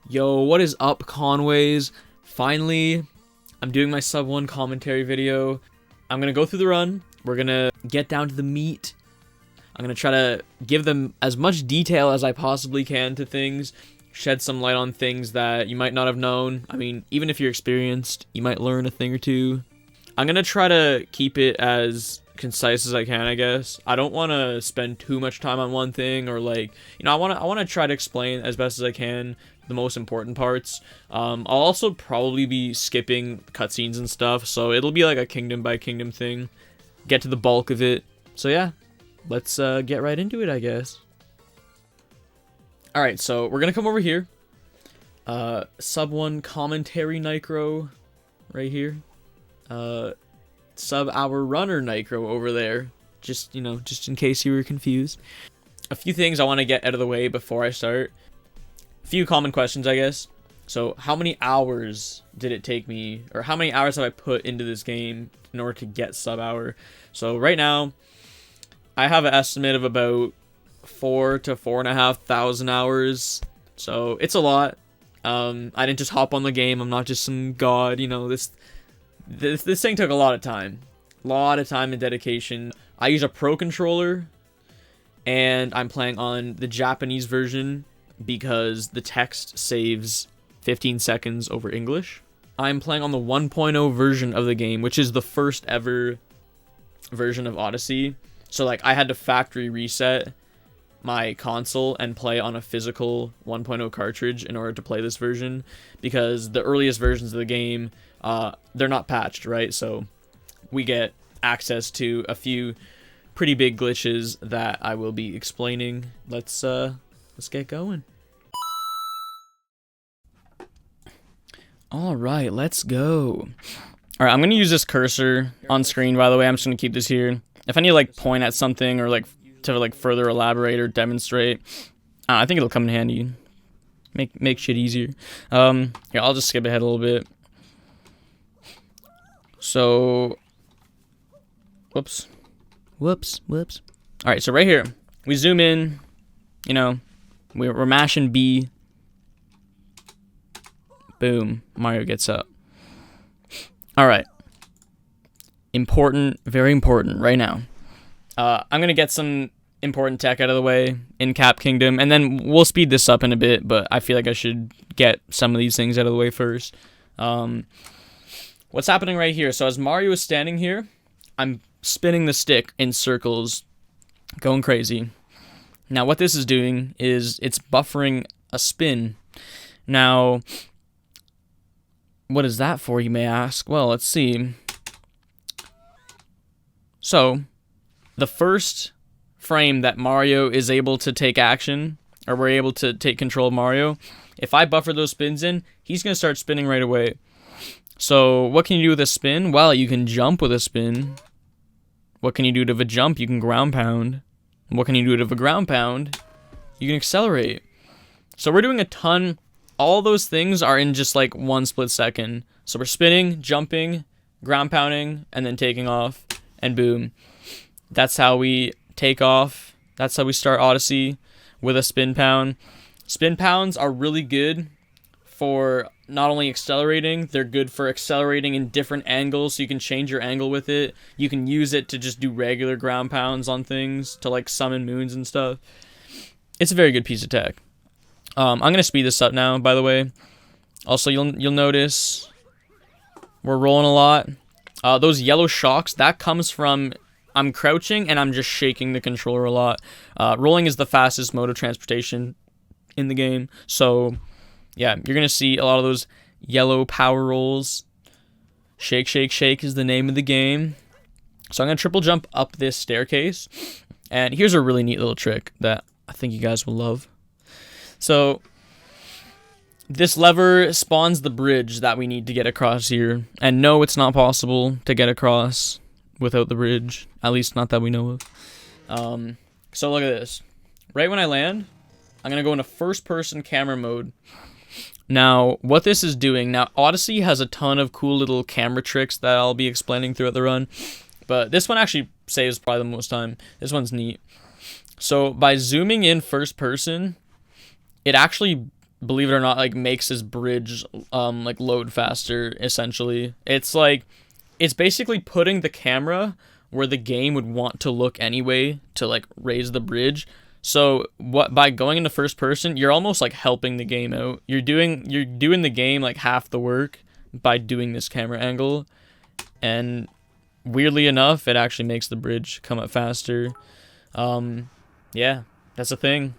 Yo, what is up, Conways? Finally, I'm doing my sub 1 commentary video. I'm gonna go through the run. We're gonna get down to the meat. I'm gonna try to give them as much detail as I possibly can to things, shed some light on things that you might not have known. I mean, even if you're experienced, you might learn a thing or two. I'm gonna try to keep it as concise as I can, I guess. I don't want to spend too much time on one thing, or like, I want to try to explain as best as I can the most important parts. I'll also probably be skipping cutscenes and stuff, so it'll be like a kingdom by kingdom thing. Get to the bulk of it. So yeah, let's get right into it, I guess. Alright, so we're gonna come over here. Sub 1 commentary Nicro right here. Sub hour runner Nicro over there. Just in case you were confused. A few things I want to get out of the way before I start. A few common questions, I guess. So, how many hours did it take me, or how many hours have I put into this game in order to get sub hour? So, right now, I have an estimate of about 4,000 to 4,500 hours. So, it's a lot. I didn't just hop on the game. I'm not just some god. This thing took a lot of time. A lot of time and dedication. I use a Pro controller, and I'm playing on the Japanese version because the text saves 15 seconds over English. I'm playing on the 1.0 version of the game, which is the first ever version of Odyssey. So like, I had to factory reset my console and play on a physical 1.0 cartridge in order to play this version, because the earliest versions of the game, they're not patched, right? So we get access to a few pretty big glitches that I will be explaining. Let's get going. All right, let's go. All right, I'm gonna use this cursor on screen, by the way. I'm just gonna keep this here. If I need to like point at something, or like to like further elaborate or demonstrate, I think it'll come in handy. Make shit easier. Here, I'll just skip ahead a little bit. So, whoops. All right, so right here, we zoom in. We're mashing B. Boom, Mario gets up. All right. Important, very important right now. I'm going to get some important tech out of the way in Cap Kingdom, and then we'll speed this up in a bit, but I feel like I should get some of these things out of the way first. What's happening right here? So as Mario is standing here, I'm spinning the stick in circles, going crazy. Now what this is doing is it's buffering a spin. Now, what is that for, you may ask? Well, let's see. So, the first frame that Mario is able to take action, or we're able to take control of Mario, if I buffer those spins in, he's going to start spinning right away. So, what can you do with a spin? Well, you can jump with a spin. What can you do to a jump? You can ground pound. What can you do to a ground pound? You can accelerate. So, we're doing a ton. All those things are in just like one split second. So, we're spinning, jumping, ground pounding, and then taking off, and boom. That's how we take off. That's how we start Odyssey, with a spin pound. Spin pounds are really good for not only accelerating, they're good for accelerating in different angles, so you can change your angle with it. You can use it to just do regular ground pounds on things, to like summon moons and stuff. It's a very good piece of tech. I'm going to speed this up now, by the way. Also, you'll notice we're rolling a lot. Those yellow shocks, that comes from I'm crouching and I'm just shaking the controller a lot. Rolling is the fastest mode of transportation in the game. So, yeah, you're going to see a lot of those yellow power rolls. Shake, shake, shake is the name of the game. So I'm going to triple jump up this staircase. And here's a really neat little trick that I think you guys will love. So, this lever spawns the bridge that we need to get across here. And no, it's not possible to get across without the bridge. At least not that we know of. So look at this. Right when I land, I'm going to go into first-person camera mode. Now, what this is doing... Now, Odyssey has a ton of cool little camera tricks that I'll be explaining throughout the run. But this one actually saves probably the most time. This one's neat. So, by zooming in first person, it actually believe it or not, like makes his bridge like load faster. Essentially, it's basically putting the camera where the game would want to look anyway to like raise the bridge. So by going into first person, you're almost like helping the game out. You're doing the game like half the work by doing this camera angle, and weirdly enough, it actually makes the bridge come up faster. Yeah, that's a thing.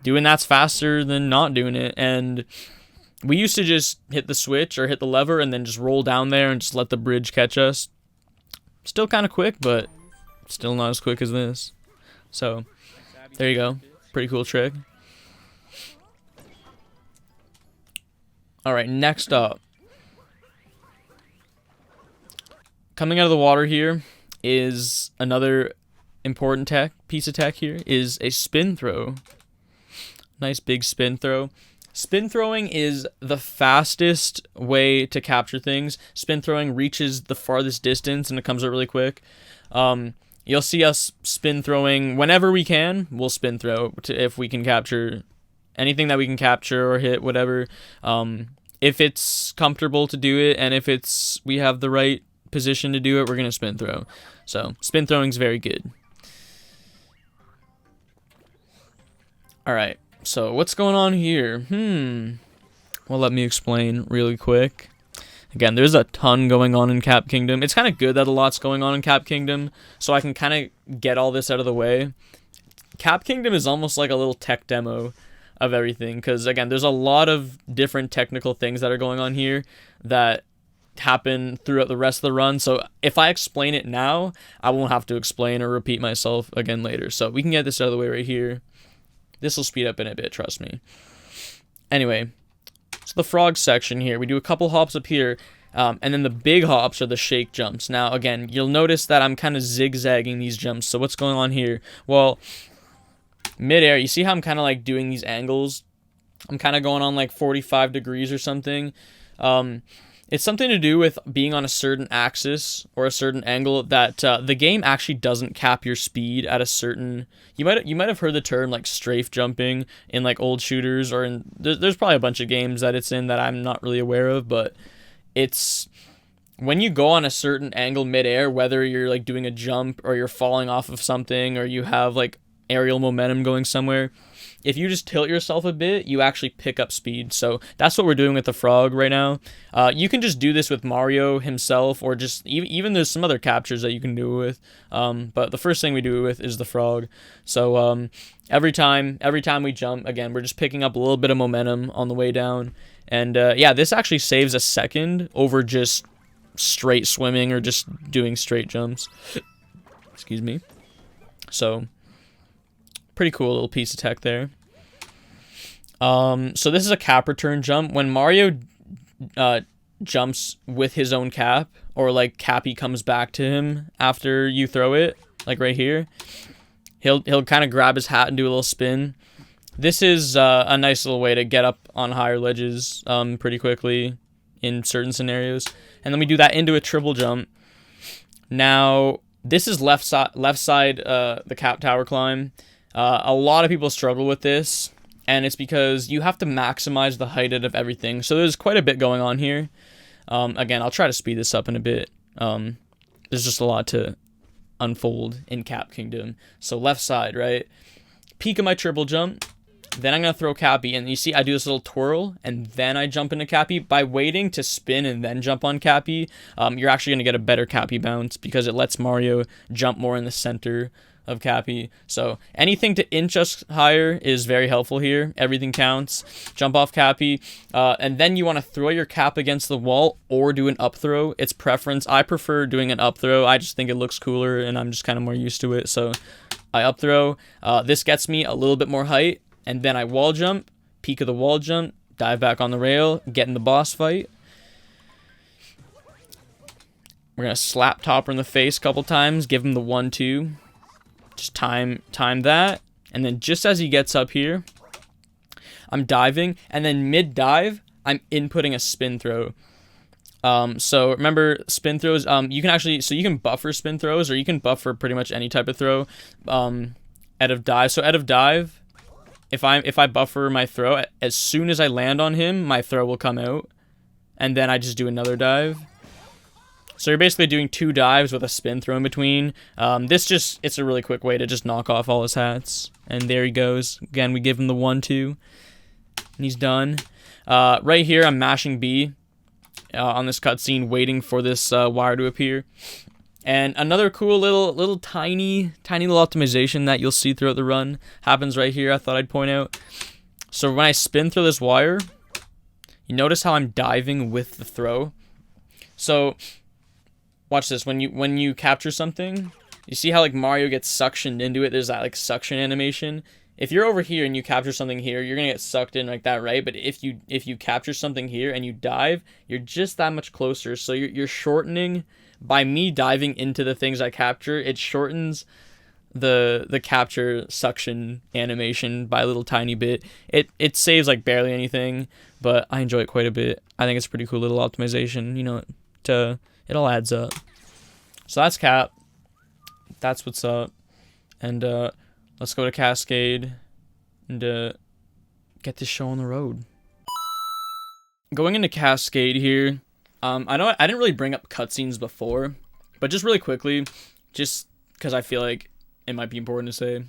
Doing that's faster than not doing it. And we used to just hit the switch or hit the lever and then just roll down there and just let the bridge catch us. Still kind of quick, but still not as quick as this. So there you go. Pretty cool trick. All right, next up. Coming out of the water here is another important piece of tech here is a spin throw. Nice big spin throw. Spin throwing is the fastest way to capture things. Spin throwing reaches the farthest distance and it comes out really quick. You'll see us spin throwing whenever we can. We'll spin throw if we can capture anything that we can capture or hit, whatever. If it's comfortable to do it and if we have the right position to do it, we're going to spin throw. So spin throwing is very good. All right. So what's going on here? Well, let me explain really quick. Again, there's a ton going on in Cap Kingdom. It's kind of good that a lot's going on in Cap Kingdom, so I can kind of get all this out of the way. Cap Kingdom is almost like a little tech demo of everything, because again, there's a lot of different technical things that are going on here that happen throughout the rest of the run. So if I explain it now, I won't have to explain or repeat myself again later. So we can get this out of the way right here. This will speed up in a bit, trust me. Anyway, so the frog section here, we do a couple hops up here, and then the big hops are the shake jumps. Now, again, you'll notice that I'm kind of zigzagging these jumps. So what's going on here? Well, midair, you see how I'm kind of like doing these angles? I'm kind of going on like 45 degrees or something. It's something to do with being on a certain axis or a certain angle that the game actually doesn't cap your speed at a certain. You might have heard the term like strafe jumping in like old shooters, or in there's probably a bunch of games that it's in that I'm not really aware of, but it's when you go on a certain angle midair, whether you're like doing a jump or you're falling off of something or you have like aerial momentum going somewhere. If you just tilt yourself a bit, you actually pick up speed. So that's what we're doing with the frog right now. You can just do this with Mario himself, or just even there's some other captures that you can do it with. But the first thing we do it with is the frog. So every time we jump, again, we're just picking up a little bit of momentum on the way down. And yeah, this actually saves a second over just straight swimming or just doing straight jumps. Excuse me. So pretty cool little piece of tech there. So this is a cap return jump. When Mario jumps with his own cap, or like Cappy comes back to him after you throw it, like right here, he'll kind of grab his hat and do a little spin. This is a nice little way to get up on higher ledges pretty quickly in certain scenarios. And then we do that into a triple jump. Now this is left side the cap tower climb. A lot of people struggle with this, and it's because you have to maximize the height out of everything. So there's quite a bit going on here. Again, I'll try to speed this up in a bit. There's just a lot to unfold in Cap Kingdom. So left side, right? Peak of my triple jump. Then I'm going to throw Cappy, and you see I do this little twirl, and then I jump into Cappy. By waiting to spin and then jump on Cappy, you're actually going to get a better Cappy bounce because it lets Mario jump more in the center of Cappy. So anything to inch us higher is very helpful here. Everything counts. Jump off Cappy, and then you want to throw your cap against the wall or do an up throw. It's preference. I prefer doing an up throw. I just think it looks cooler, and I'm just kind of more used to it. So I up throw. This gets me a little bit more height, and then I wall jump, peak of the wall jump, dive back on the rail, get in the boss fight. We're gonna slap Topper in the face a couple times, give him the 1-2. Just time that, and then just as he gets up here, I'm diving, and then mid-dive, I'm inputting a spin throw. So remember, spin throws, you can buffer spin throws, or you can buffer pretty much any type of throw out of dive. So out of dive, if I buffer my throw, as soon as I land on him, my throw will come out, and then I just do another dive. So you're basically doing 2 dives with a spin throw in between. It's a really quick way to just knock off all his hats. And there he goes. Again, we give him the 1-2, and he's done. Right here, I'm mashing B on this cutscene, waiting for this wire to appear. And another cool little tiny little optimization that you'll see throughout the run happens right here. I thought I'd point out. So when I spin through this wire, you notice how I'm diving with the throw. So watch this. When you capture something, you see how like Mario gets suctioned into it. There's that like suction animation. If you're over here and you capture something here, you're gonna get sucked in like that, right? But if you capture something here and you dive, you're just that much closer. So you're shortening. By me diving into the things I capture, it shortens the capture suction animation by a little tiny bit. It saves like barely anything, but I enjoy it quite a bit. I think it's a pretty cool little optimization. You know, it all adds up. So that's Cap. That's what's up. And let's go to Cascade and get this show on the road. Going into Cascade here. I know I didn't really bring up cutscenes before, but just really quickly, just because I feel like it might be important to say,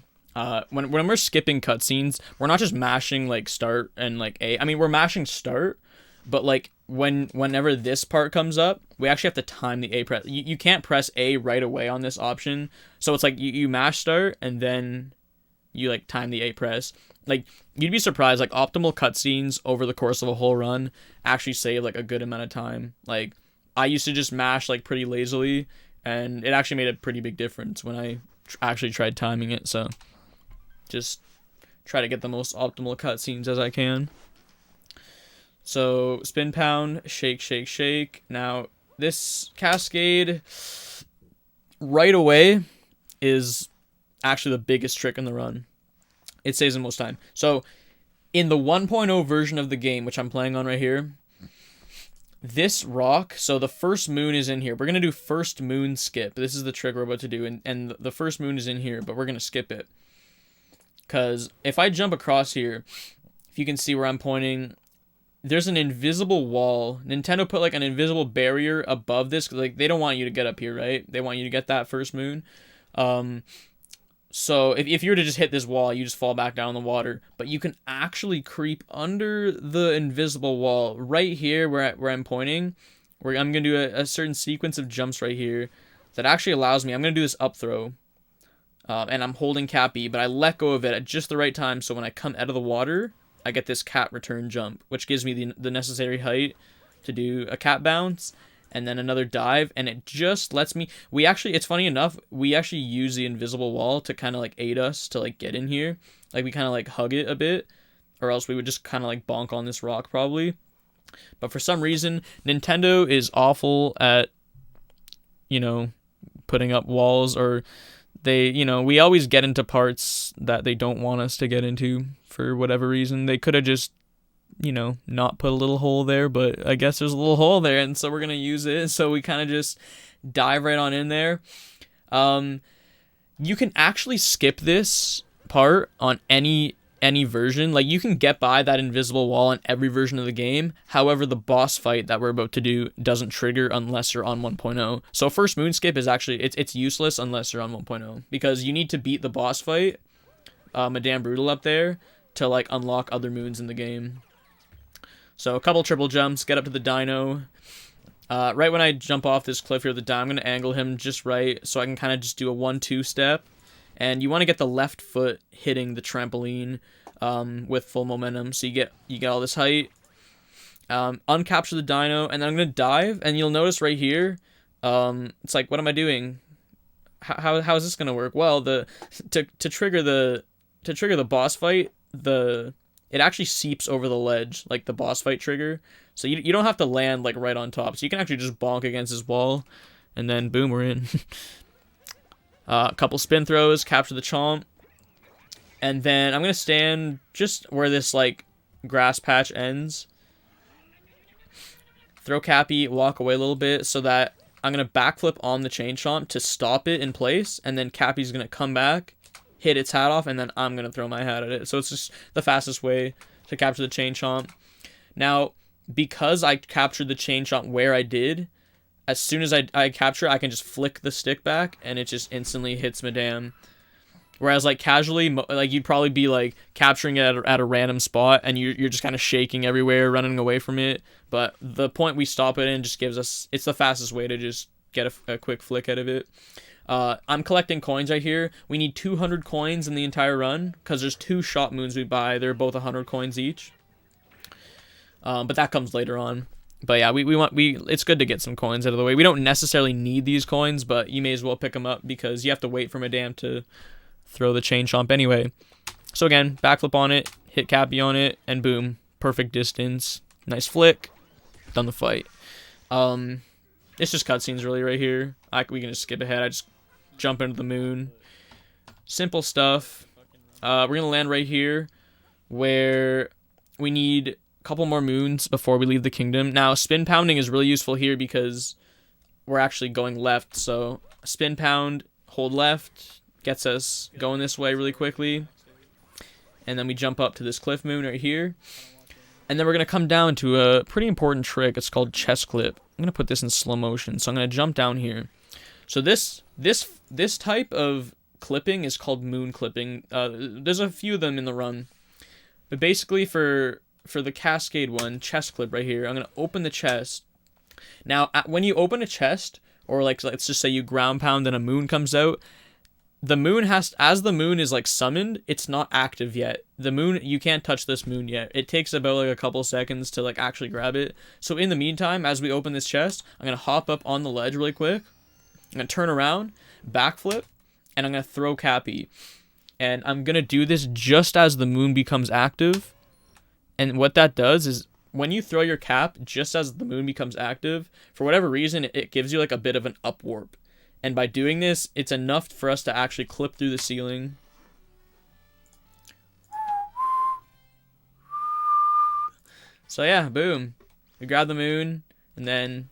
when we're skipping cutscenes, we're not just mashing like start and like A. I mean, we're mashing start, but like whenever this part comes up, we actually have to time the A press. You can't press A right away on this option, so it's like you mash start and then you like time the A press. Like, you'd be surprised, like, optimal cutscenes over the course of a whole run actually save, like, a good amount of time. Like, I used to just mash, like, pretty lazily, and it actually made a pretty big difference when I actually tried timing it, so just try to get the most optimal cutscenes as I can. So, spin pound, shake, shake, shake. Now, this Cascade right away is actually the biggest trick in the run. It saves the most time. So, in the 1.0 version of the game, which I'm playing on right here, this rock, so the first moon is in here. We're going to do first moon skip. This is the trick we're about to do, and the first moon is in here, but we're going to skip it. Because if I jump across here, if you can see where I'm pointing, there's an invisible wall. Nintendo put like an invisible barrier above this, because like, they don't want you to get up here, right? They want you to get that first moon. So if you were to just hit this wall, you just fall back down in the water. But you can actually creep under the invisible wall right here where I'm pointing. Where I'm going to do a certain sequence of jumps right here that actually allows me. I'm going to do this up throw. And I'm holding Cap B, but I let go of it at just the right time. So when I come out of the water, I get this cat return jump, which gives me the necessary height to do a cat bounce. And then another dive, and it just lets me... it's funny enough, we actually use the invisible wall to kind of, like, aid us to, like, get in here. Like, we kind of, like, hug it a bit, or else we would just kind of, like, bonk on this rock, probably. But for some reason, Nintendo is awful at, you know, putting up walls, or they, you know, we always get into parts that they don't want us to get into for whatever reason. They could have just, you know, not put a little hole there, but I guess there's a little hole there, and so we're gonna use it. So we kind of just dive right on in there. You can actually skip this part on any version. Like, you can get by that invisible wall on every version of the game. However, the boss fight that we're about to do doesn't trigger unless you're on 1.0. So first moon skip is actually it's useless unless you're on 1.0, because you need to beat the boss fight, Madame Brutal up there, to like unlock other moons in the game. So a couple triple jumps, get up to the dino. Right when I jump off this cliff here, I'm going to angle him just right so I can kind of just do a 1-2 step. And you want to get the left foot hitting the trampoline with full momentum. So you get all this height. Uncapture the dino, and then I'm going to dive. And you'll notice right here, it's like, what am I doing? How is this going to work? Well, to trigger the boss fight, it actually seeps over the ledge, like the boss fight trigger. So you don't have to land like right on top. So you can actually just bonk against his wall, and then boom, we're in. A couple spin throws, capture the chomp, and then I'm gonna stand just where this like grass patch ends. Throw Cappy, walk away a little bit, so that I'm gonna backflip on the chain chomp to stop it in place, and then Cappy's gonna come back, hit its hat off, and then I'm going to throw my hat at it. So it's just the fastest way to capture the chain chomp. Now, because I captured the chain chomp where I did, as soon as I capture it, I can just flick the stick back, and it just instantly hits Madame. Whereas, like, casually, like, you'd probably be, like, capturing it at a random spot, and you're just kind of shaking everywhere, running away from it. But the point we stop it in just gives us... It's the fastest way to just get a quick flick out of it. I'm collecting coins right here. We need 200 coins in the entire run, because there's 2 shot moons we buy. They're both 100 coins each. But that comes later on. But yeah, it's good to get some coins out of the way. We don't necessarily need these coins, but you may as well pick them up, because you have to wait for Madame to... throw the chain chomp anyway. So again, backflip on it, hit Cappy on it, and boom, perfect distance. Nice flick. Done the fight. It's just cutscenes really right here. We can just skip ahead. I just jump into the moon. Simple stuff. We're going to land right here where we need a couple more moons before we leave the kingdom. Now, spin pounding is really useful here because we're actually going left. So spin pound, hold left, gets us going this way really quickly. And then we jump up to this cliff moon right here. And then we're going to come down to a pretty important trick. It's called chest clip. I'm going to put this in slow motion. So I'm going to jump down here. So this type of clipping is called moon clipping. There's a few of them in the run. But basically for the Cascade one, chest clip right here, I'm going to open the chest. Now, when you open a chest, or like let's just say you ground pound and a moon comes out, the moon as the moon is like summoned, it's not active yet. The moon, you can't touch this moon yet. It takes about like a couple seconds to like actually grab it. So in the meantime, as we open this chest, I'm going to hop up on the ledge really quick. I'm going to turn around, backflip, and I'm going to throw Cappy. And I'm going to do this just as the moon becomes active. And what that does is when you throw your cap just as the moon becomes active, for whatever reason, it gives you like a bit of an up warp. And by doing this, it's enough for us to actually clip through the ceiling. So yeah, boom. We grab the moon, and then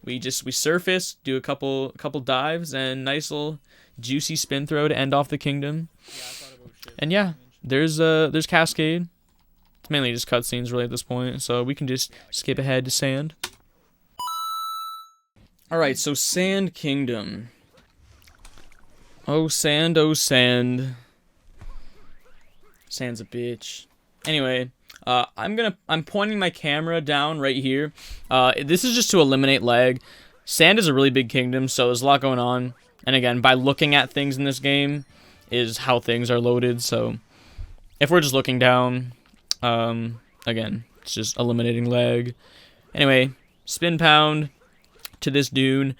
we surface, do a couple dives, and nice little juicy spin throw to end off the kingdom. And yeah, there's Cascade. It's mainly just cutscenes really at this point, so we can just skip ahead to Sand. Alright, so Sand Kingdom. Oh, Sand, oh, Sand. Sand's a bitch. Anyway, I'm pointing my camera down right here. This is just to eliminate lag. Sand is a really big kingdom, so there's a lot going on. And again, by looking at things in this game is how things are loaded, so if we're just looking down, again, it's just eliminating lag. Anyway, spin pound to this dune.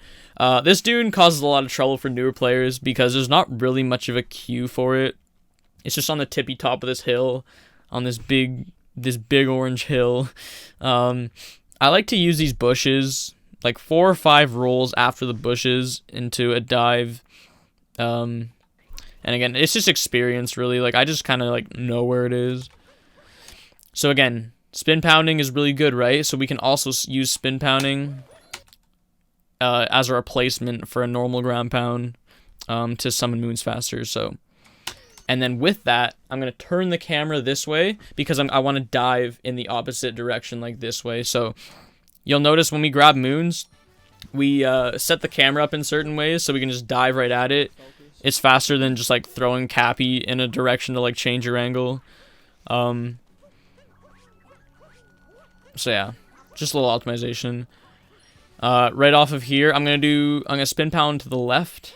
This dune causes a lot of trouble for newer players because there's not really much of a queue for it. It's just on the tippy top of this hill, on this big orange hill. I like to use these bushes, like 4 or 5 rolls after the bushes into a dive. And again, it's just experience really. Like I just kind of like know where it is. So again, spin pounding is really good, right? So we can also use spin pounding as a replacement for a normal ground pound to summon moons faster. So, and then with that, I'm going to turn the camera this way because I want to dive in the opposite direction, like this way. So you'll notice when we grab moons, we set the camera up in certain ways so we can just dive right at it. It's faster than just like throwing Cappy in a direction to like change your angle. So yeah, just a little optimization. Right off of here, I'm gonna spin pound to the left.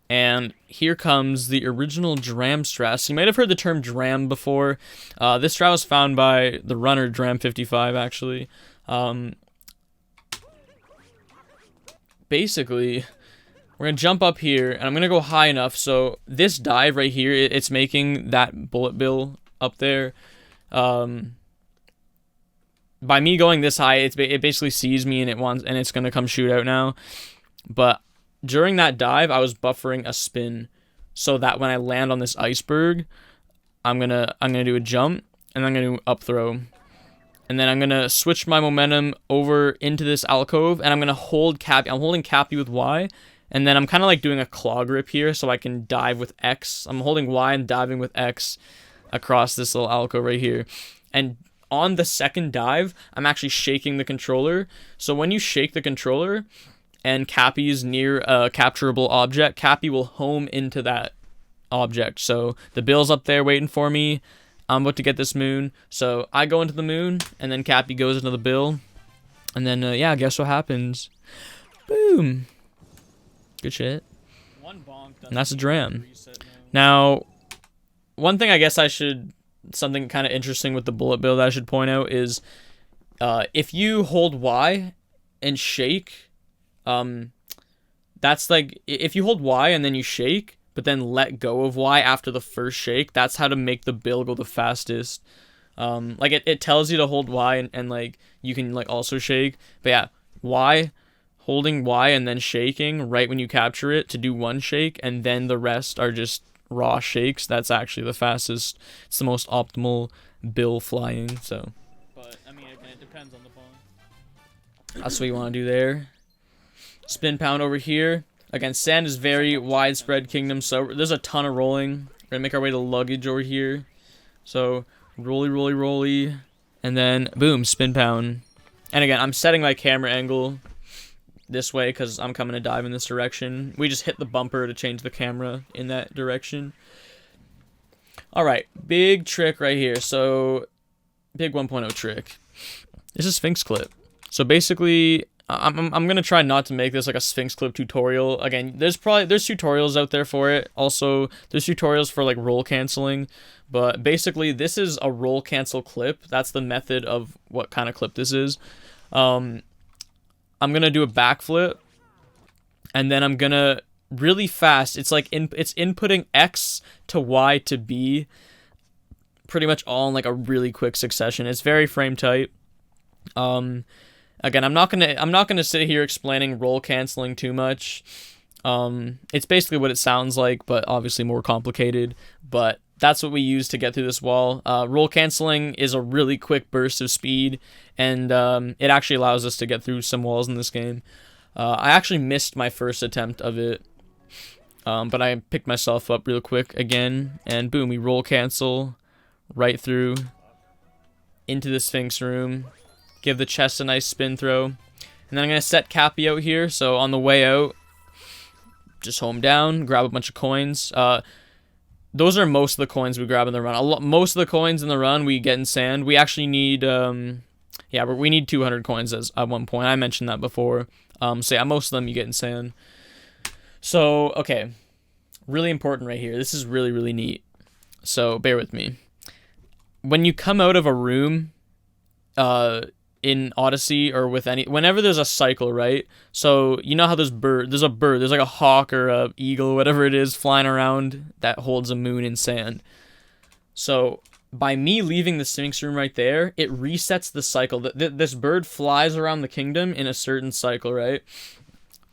And here comes the original Dram strat. So you might have heard the term Dram before. This strat was found by the runner Dram55, actually. Basically, we're gonna jump up here, and I'm gonna go high enough so this dive right here, it's making that bullet bill up there. By me going this high, it basically sees me and it's gonna come shoot out now. But during that dive, I was buffering a spin so that when I land on this iceberg, I'm gonna do a jump and I'm gonna do up throw, and then I'm gonna switch my momentum over into this alcove and I'm gonna hold Cappy. I'm holding Cappy with Y, And then I'm kind of like doing a claw grip here so I can dive with X. I'm holding Y and diving with X across this little alcove right here. And on the second dive, I'm actually shaking the controller. So when you shake the controller and Cappy's near a capturable object, Cappy will home into that object. So the bill's up there waiting for me. I'm about to get this moon. So I go into the moon, and then Cappy goes into the bill. And then, yeah, guess what happens? Boom. Good shit. And that's a dram. Now, one thing I guess something kind of interesting with the bullet bill that I should point out is if you hold Y and shake, that's like, if you hold Y and then you shake, but then let go of Y after the first shake, that's how to make the bill go the fastest. Like it tells you to hold Y and like you can like also shake. But yeah, Y, holding Y and then shaking right when you capture it to do one shake, and then the rest are just raw shakes. That's actually the fastest. It's the most optimal bill flying. So, but I mean, it depends on the phone. That's what you want to do there. Spin pound over here. Again, sand is very widespread kingdom, so there's a ton of rolling. We're gonna make our way to luggage over here. So rolly, rolly, rolly, and then boom, spin pound. And again, I'm setting my camera angle this way because I'm coming to dive in this direction. We just hit the bumper to change the camera in that direction. All right, big trick right here. So big 1.0 trick. This is Finks Clip. So basically, I'm gonna try not to make this like a Finks Clip tutorial. Again, there's tutorials out there for it. Also, there's tutorials for like roll canceling. But basically, this is a roll cancel clip. That's the method of what kind of clip this is. I'm gonna do a backflip, and then I'm gonna really fast. It's like it's inputting X to Y to B, pretty much all in like a really quick succession. It's very frame tight. Again, I'm not gonna sit here explaining roll canceling too much. It's basically what it sounds like, but obviously more complicated. But that's what we use to get through this wall. Roll canceling is a really quick burst of speed, and it actually allows us to get through some walls in this game. I actually missed my first attempt of it, but I picked myself up real quick again, and boom, we roll cancel right through into the Sphinx room. Give the chest a nice spin throw. And then I'm going to set Cappy out here. So on the way out, just home down, grab a bunch of coins. Those are most of the coins we grab in the run. Most of the coins in the run we get in sand. We actually need, yeah, we need 200 coins at one point. I mentioned that before. So yeah, most of them you get in sand. So, okay. Really important right here. This is really, really neat. So bear with me. When you come out of a room, in Odyssey or with whenever there's a cycle, right? So you know how there's a bird, there's like a hawk or a eagle, whatever it is, flying around that holds a moon in sand. So by me leaving the Sphinx room right there, it resets the cycle. This bird flies around the kingdom in a certain cycle, right?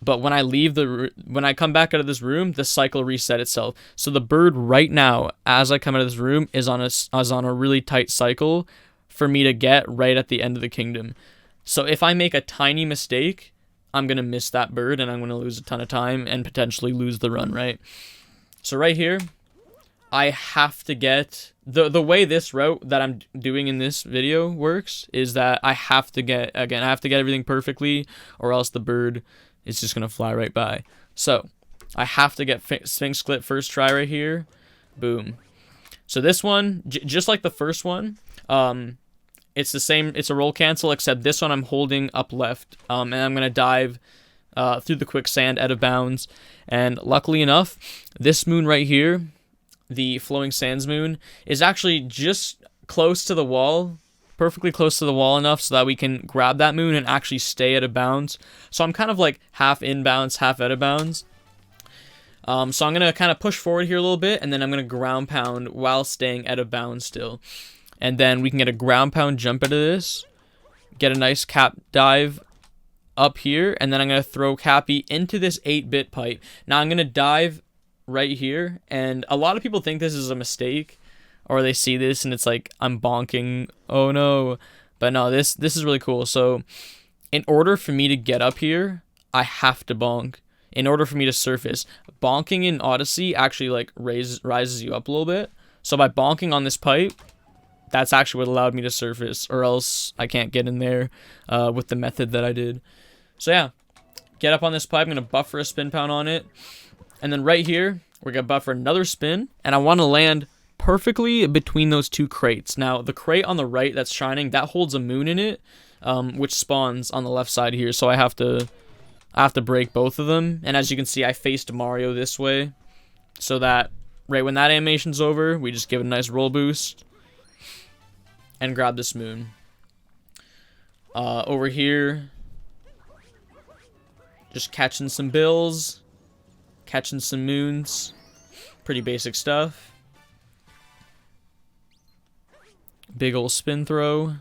But when I come back out of this room, the cycle reset itself. So the bird right now, as I come out of this room, is on a really tight cycle for me to get right at the end of the kingdom. So if I make a tiny mistake, I'm going to miss that bird and I'm going to lose a ton of time and potentially lose the run, right? So right here, I have to get... The way this route that I'm doing in this video works is that I have to get everything perfectly, or else the bird is just going to fly right by. So I have to get Finks Clip first try right here. Boom. So this one, just like the first one, it's the same. It's a roll cancel, except this one I'm holding up left, and I'm gonna dive through the quicksand out of bounds. And luckily enough, this moon right here, the flowing sands moon, is actually just close to the wall, perfectly close to the wall enough so that we can grab that moon and actually stay out of bounds. So I'm kind of like half in bounds, half out of bounds. So I'm gonna kind of push forward here a little bit, and then I'm gonna ground pound while staying out of bounds still. And then we can get a ground pound jump out of this, get a nice cap dive up here, and then I'm going to throw Cappy into this 8-bit pipe. Now I'm going to dive right here, and a lot of people think this is a mistake, or they see this and it's like, I'm bonking, oh no. But no, this is really cool. So in order for me to get up here, I have to bonk. in order for me to surface. Bonking in Odyssey actually like rises you up a little bit. So by bonking on this pipe, that's actually what allowed me to surface, or else I can't get in there with the method that I did. So yeah, get up on this pipe. I'm going to buffer a spin pound on it. And then right here, we're going to buffer another spin. And I want to land perfectly between those two crates. Now, the crate on the right that's shining, that holds a moon in it, which spawns on the left side here. So I have to break both of them. And as you can see, I faced Mario this way, so that right when that animation's over, we just give it a nice roll boost and grab this moon. Over here, just catching some bills, catching some moons. Pretty basic stuff. Big ol' spin throw.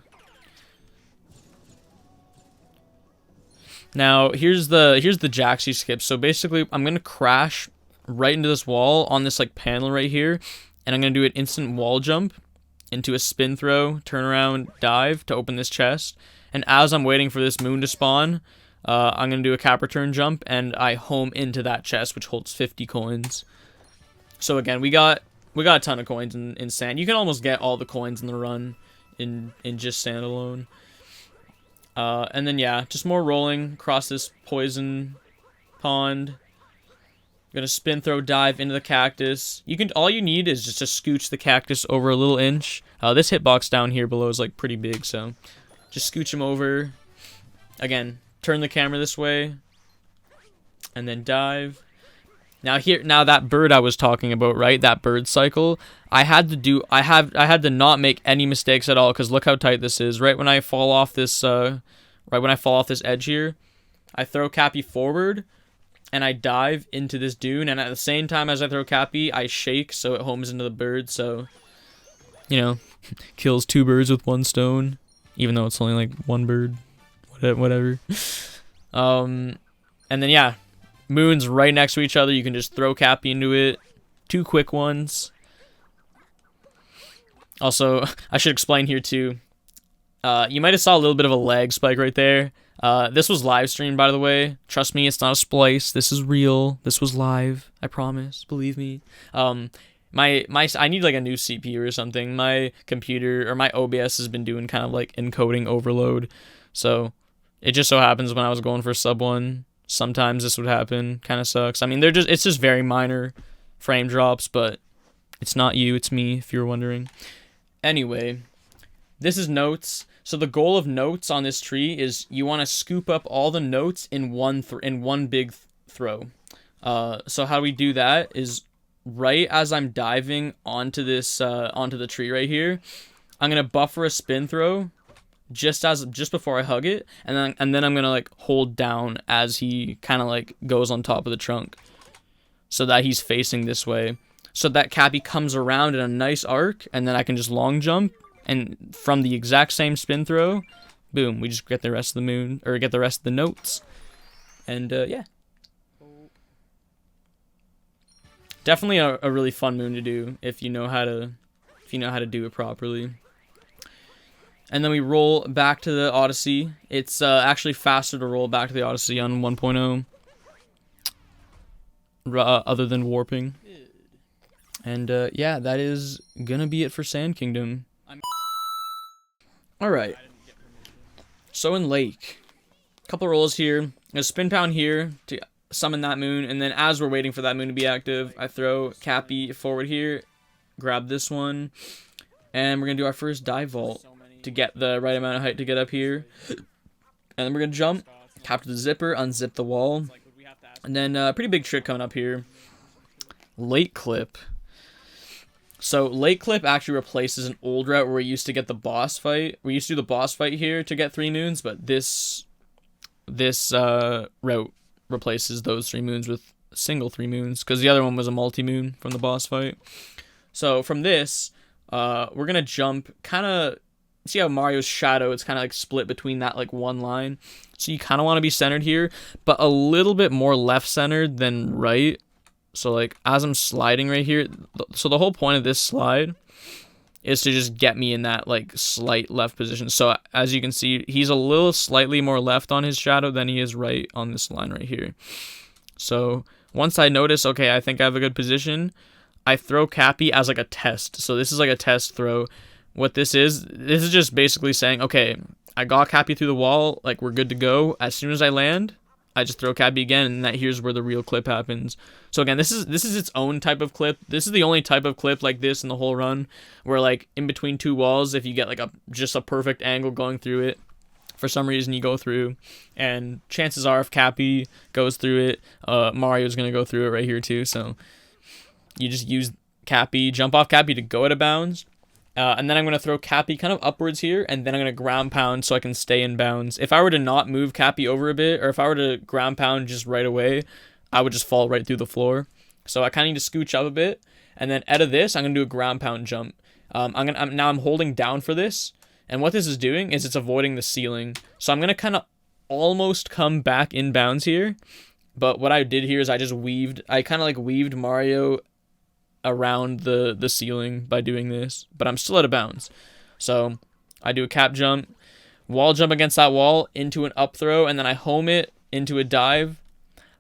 Now, here's the Jaxie skip. So basically, I'm gonna crash right into this wall on this like panel right here, and I'm gonna do an instant wall jump into a spin throw, turn around, dive to open this chest. And as I'm waiting for this moon to spawn, I'm gonna do a cap return jump, and I home into that chest, which holds 50 coins. So again, we got a ton of coins in sand. You can almost get all the coins in the run in just sand alone. And then yeah, just more rolling across this poison pond. Gonna spin throw dive into the cactus. All you need is just to scooch the cactus over a little inch. This hitbox down here below is like pretty big, so just scooch him over. Again, turn the camera this way, and then dive. Now that bird I was talking about, right? That bird cycle. I had to not make any mistakes at all, because look how tight this is. Right when I fall off this edge here, I throw Cappy forward, and I dive into this dune, and at the same time as I throw Cappy, I shake so it homes into the bird. So, you know, kills 2 birds with 1 stone, even though it's only like 1 bird. Whatever. And then yeah. Moons right next to each other. You can just throw Cappy into it. 2 quick ones. Also, I should explain here too. You might have saw a little bit of a lag spike right there. This was live streamed, by the way. Trust me, it's not a splice. This is real. This was live. I promise. Believe me. I need like a new CPU or something. My computer or my OBS has been doing kind of like encoding overload. So it just so happens when I was going for sub 1. Sometimes this would happen. Kind of sucks. I mean, it's just very minor frame drops, but it's not you, it's me, if you're wondering. Anyway, this is notes. So the goal of notes on this tree is you want to scoop up all the notes in one big throw. So how we do that is right as I'm diving onto this onto the tree right here, I'm gonna buffer a spin throw just before I hug it, and then I'm gonna like hold down as he kind of like goes on top of the trunk, so that he's facing this way, so that Cappy comes around in a nice arc, and then I can just long jump, and from the exact same spin throw, boom, we just get the rest of the moon, or get the rest of the notes, and yeah, definitely a really fun moon to do if you know how to do it properly. And then we roll back to the Odyssey. It's actually faster to roll back to the Odyssey on 1.0. Other than warping. And yeah, that is gonna be it for Sand Kingdom. Alright. So in Lake. Couple rolls here. A spin pound here to summon that moon. And then as we're waiting for that moon to be active, I throw Cappy forward here. Grab this one. And we're gonna do our first dive vault to get the right amount of height to get up here. And then we're gonna jump, capture the zipper, unzip the wall, and then a pretty big trick coming up here. Late clip. So late clip actually replaces an old route where we used to get the boss fight. We used to do the boss fight here to get 3 moons, but this route replaces those 3 moons with single 3 moons, because the other one was a multi-moon from the boss fight. So from this, we're gonna jump kind of. See how Mario's shadow, it's kind of like split between that like one line. So you kind of want to be centered here, but a little bit more left centered than right. So like as I'm sliding right here, so the whole point of this slide is to just get me in that like slight left position. So as you can see, he's a little slightly more left on his shadow than he is right on this line right here. So once I notice, okay, I think I have a good position, I throw Cappy as like a test. So this is like a test throw. What this is just basically saying, okay, I got Cappy through the wall, like we're good to go. As soon as I land, I just throw Cappy again, and here's where the real clip happens. So again, this is its own type of clip. This is the only type of clip like this in the whole run, where like in between two walls, if you get like just a perfect angle going through it, for some reason you go through, and chances are if Cappy goes through it, Mario's gonna go through it right here too. So you just use Cappy, jump off Cappy to go out of bounds. And then I'm going to throw Cappy kind of upwards here, and then I'm going to ground pound so I can stay in bounds. If I were to not move Cappy over a bit, or if I were to ground pound just right away, I would just fall right through the floor. So I kind of need to scooch up a bit, and then out of this, I'm going to do a ground pound jump. Now I'm holding down for this, and what this is doing is it's avoiding the ceiling. So I'm going to kind of almost come back in bounds here, but what I did here is I kind of like weaved Mario around the ceiling by doing this, but I'm still out of bounds. So I do a cap jump, wall jump against that wall into an up throw, and then I home it into a dive.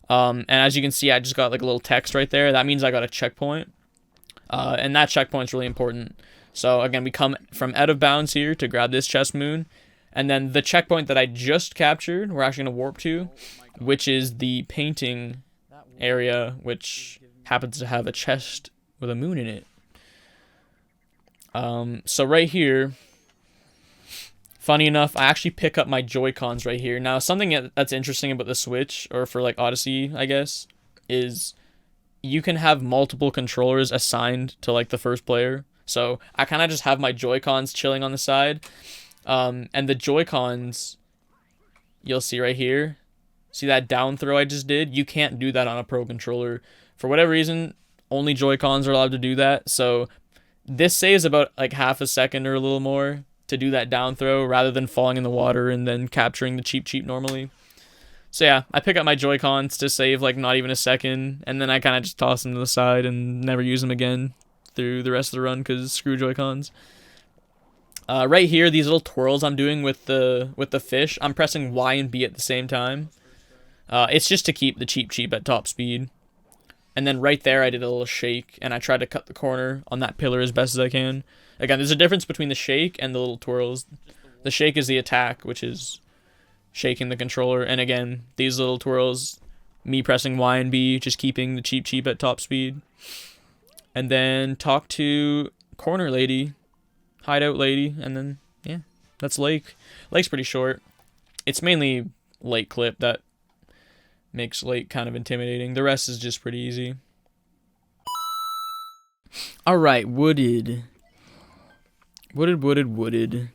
And as you can see, I just got like a little text right there. That means I got a checkpoint. And that checkpoint's really important. So again, we come from out of bounds here to grab this chest moon. And then the checkpoint that I just captured, we're actually going to warp to, which is the painting area, which happens to have a chest with a moon in it. So right here, funny enough, I actually pick up my Joy-Cons right here. Now, something that's interesting about the Switch, or for like Odyssey, I guess, is you can have multiple controllers assigned to like the first player. So I kind of just have my Joy-Cons chilling on the side. And the Joy-Cons, you'll see right here, see that down throw I just did? You can't do that on a Pro controller. For whatever reason, only Joy-Cons are allowed to do that. So this saves about like half a second or a little more to do that down throw rather than falling in the water and then capturing the cheap normally. So yeah, I pick up my Joy-Cons to save like not even a second, and then I kind of just toss them to the side and never use them again through the rest of the run because screw Joy-Cons. Right here, these little twirls I'm doing with the fish, I'm pressing Y and B at the same time. It's just to keep the cheap at top speed. And then right there, I did a little shake, and I tried to cut the corner on that pillar as best as I can. Again, there's a difference between the shake and the little twirls. The shake is the attack, which is shaking the controller. And again, these little twirls, me pressing Y and B, just keeping the cheap at top speed. And then talk to corner lady, hideout lady, and then, yeah, that's Lake. Lake's pretty short. It's mainly Lake clip that makes Lake kind of intimidating. The rest is just pretty easy. Alright, wooded. Wooded.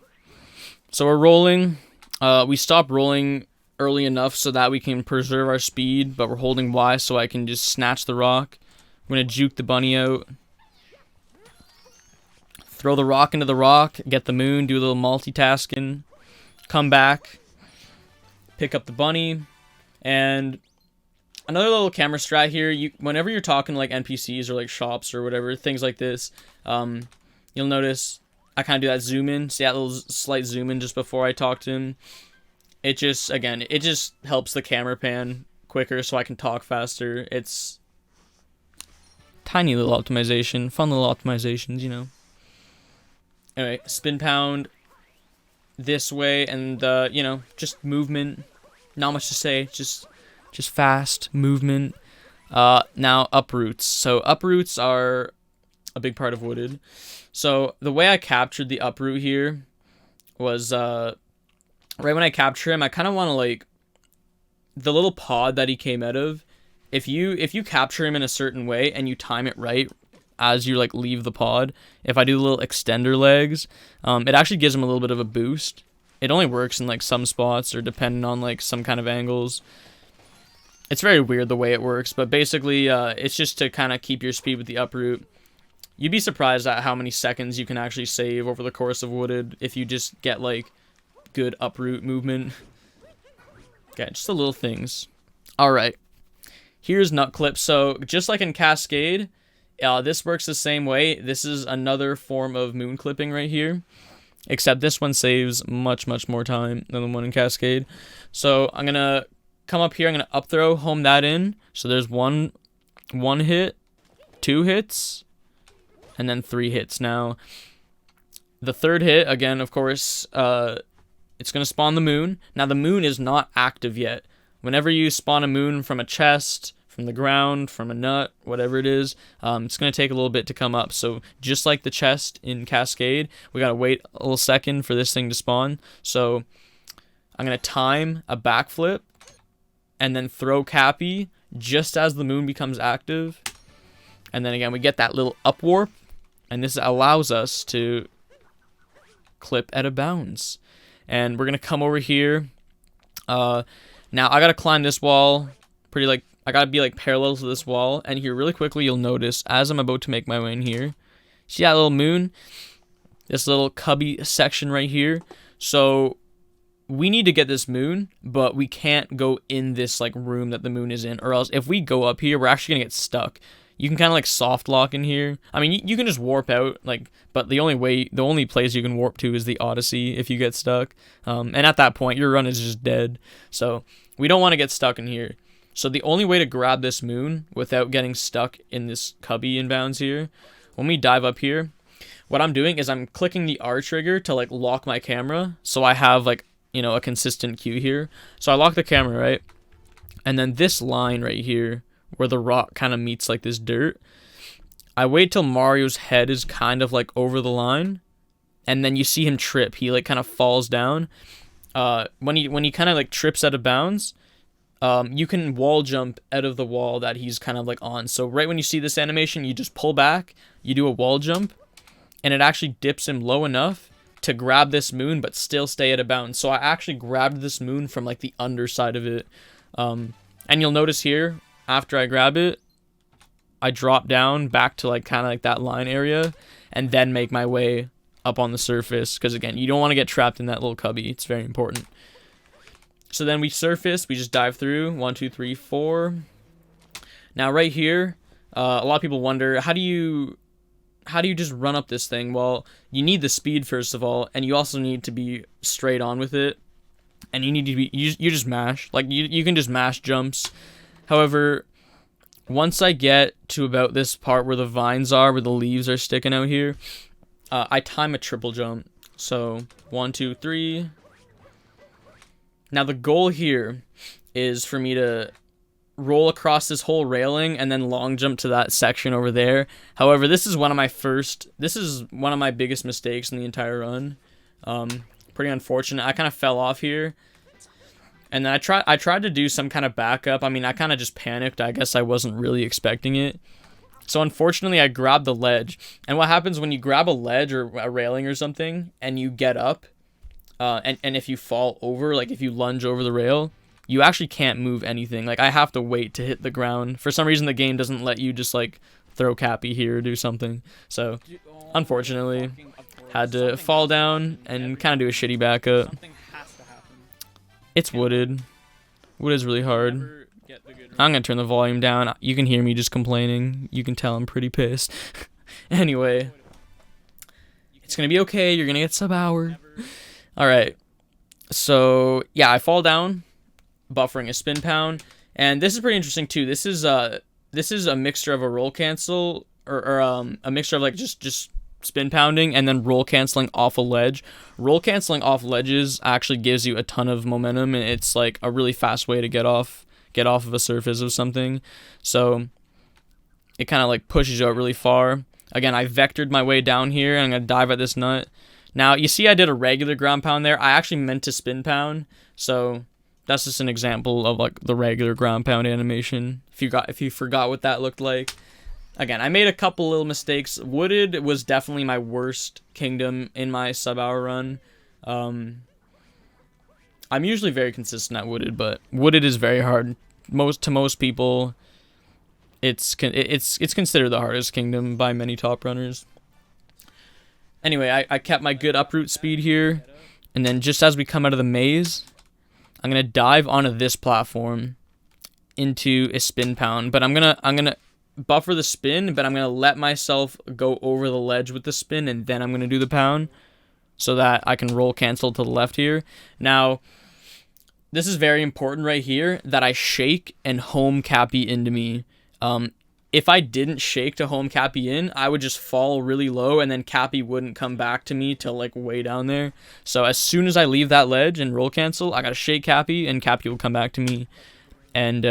So we're rolling. We stop rolling early enough so that we can preserve our speed, but we're holding Y so I can just snatch the rock. I'm going to juke the bunny out. Throw the rock into the rock, get the moon, do a little multitasking. Come back. Pick up the bunny. And another little camera strat here, whenever you're talking to like NPCs or like shops or whatever, things like this, you'll notice I kind of do that zoom in. See that little slight zoom in just before I talk to him? It just helps the camera pan quicker so I can talk faster. It's tiny little optimization, fun little optimizations, you know. Anyway, spin pound this way, and you know, just movement. Not much to say, just fast movement. Now uproots. So uproots are a big part of wooded. So the way I captured the uproot here was right when I capture him, I kind of want to like the little pod that he came out of. If you capture him in a certain way and you time it right as you like leave the pod, if I do the little extender legs, it actually gives him a little bit of a boost. It only works in like some spots or depending on like some kind of angles. It's very weird the way it works, but basically it's just to kind of keep your speed with the uproot. You'd be surprised at how many seconds you can actually save over the course of wooded if you just get like good uproot movement. Okay, just the little things. Alright, here's nut clip. So just like in Cascade, this works the same way. This is another form of moon clipping right here, except this one saves much more time than the one in Cascade. So I'm gonna come up here. I'm going to up throw, home that in. So there's one hit, 2 hits, and then 3 hits. Now, the third hit, again, of course, it's going to spawn the moon. Now, the moon is not active yet. Whenever you spawn a moon from a chest, from the ground, from a nut, whatever it is, it's going to take a little bit to come up. So just like the chest in Cascade, we got to wait a little second for this thing to spawn. So I'm going to time a backflip and then throw Cappy just as the moon becomes active. And then again, we get that little up warp, and this allows us to clip out of bounds. And we're going to come over here. Now I got to climb this wall I gotta be like parallel to this wall, and here really quickly you'll notice as I'm about to make my way in here, see that little moon, this little cubby section right here. So we need to get this moon, but we can't go in this like room that the moon is in, or else if we go up here, we're actually gonna get stuck. You can kind of like soft lock in here. I mean, you can just warp out, like, but the only place you can warp to is the Odyssey if you get stuck. And at that point, your run is just dead. So we don't want to get stuck in here. So the only way to grab this moon without getting stuck in this cubby inbounds here, when we dive up here, what I'm doing is I'm clicking the R trigger to like lock my camera, so I have like, you know, a consistent cue here. So I lock the camera, right? And then this line right here, where the rock kind of meets like this dirt, I wait till Mario's head is kind of like over the line, and then you see him trip. He like kind of falls down. When he kind of like trips out of bounds, you can wall jump out of the wall that he's kind of like on. So right when you see this animation, you just pull back, you do a wall jump, and it actually dips him low enough to grab this moon but still stay at a bounds. So I actually grabbed this moon from like the underside of it. And you'll notice here, after I grab it, I drop down back to like kind of like that line area and then make my way up on the surface, because again, you don't want to get trapped in that little cubby. It's very important. So then we surface, we just dive through, 1, 2, 3, 4. Now right here, a lot of people wonder, how do you just run up this thing? Well, you need the speed first of all, and you also need to be straight on with it, and you need to be, you just mash, like you can just mash jumps. However, once I get to about this part where the vines are, where the leaves are sticking out here, I time a triple jump. So 1, 2, 3. Now the goal here is for me to roll across this whole railing and then long jump to that section over there. However, this is one of my biggest mistakes in the entire run. Pretty unfortunate. I kind of fell off here. And then I tried to do some kind of backup. I mean, I kind of just panicked. I guess I wasn't really expecting it. So unfortunately, I grabbed the ledge. And what happens when you grab a ledge or a railing or something and you get up, and if you fall over, like if you lunge over the rail, you actually can't move anything. Like I have to wait to hit the ground. For some reason, the game doesn't let you just like throw Cappy here or do something. So unfortunately, had to fall down and kind of do a shitty backup. It's wooded. Wood is really hard. I'm going to turn the volume down. You can hear me just complaining. You can tell I'm pretty pissed. Anyway. It's going to be okay. You're going to get sub-hour. Alright. So, yeah, I fall down. Buffering a spin pound. And this is pretty interesting, too. This is a mixture of a roll cancel, or a mixture of, like, just spin pounding and then roll canceling off a ledge. Roll canceling off ledges actually gives you a ton of momentum, and it's like a really fast way to get off of a surface of something. So it kind of like pushes you out really far. Again, I vectored my way down here, and I'm gonna dive at this nut. Now you see I did a regular ground pound there. I actually meant to spin pound, so that's just an example of like the regular ground pound animation. If you forgot what that looked like. Again, I made a couple little mistakes. Wooded was definitely my worst kingdom in my sub-hour run. I'm usually very consistent at Wooded, but Wooded is very hard. To most people, it's considered the hardest kingdom by many top runners. Anyway, I kept my good uproot speed here, and then just as we come out of the maze, I'm gonna dive onto this platform into a spin pound. But I'm gonna buffer the spin, but I'm going to let myself go over the ledge with the spin, and then I'm going to do the pound so that I can roll cancel to the left here. Now, this is very important right here, that I shake and home Cappy into me. If I didn't shake to home Cappy in, I would just fall really low, and then Cappy wouldn't come back to me till like way down there. So as soon as I leave that ledge and roll cancel, I gotta shake Cappy, and Cappy will come back to me. And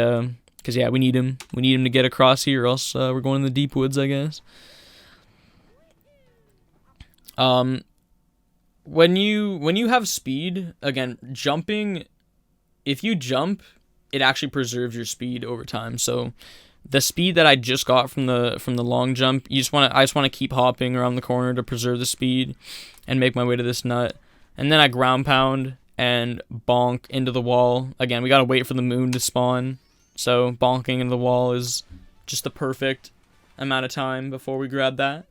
because yeah, we need him. We need him to get across here, or else we're going in the deep woods, I guess. When you have speed, again, jumping, if you jump, it actually preserves your speed over time. So the speed that I just got from the long jump, I just want to keep hopping around the corner to preserve the speed and make my way to this nut. And then I ground pound and bonk into the wall. Again, we got to wait for the moon to spawn. So bonking into the wall is just the perfect amount of time before we grab that.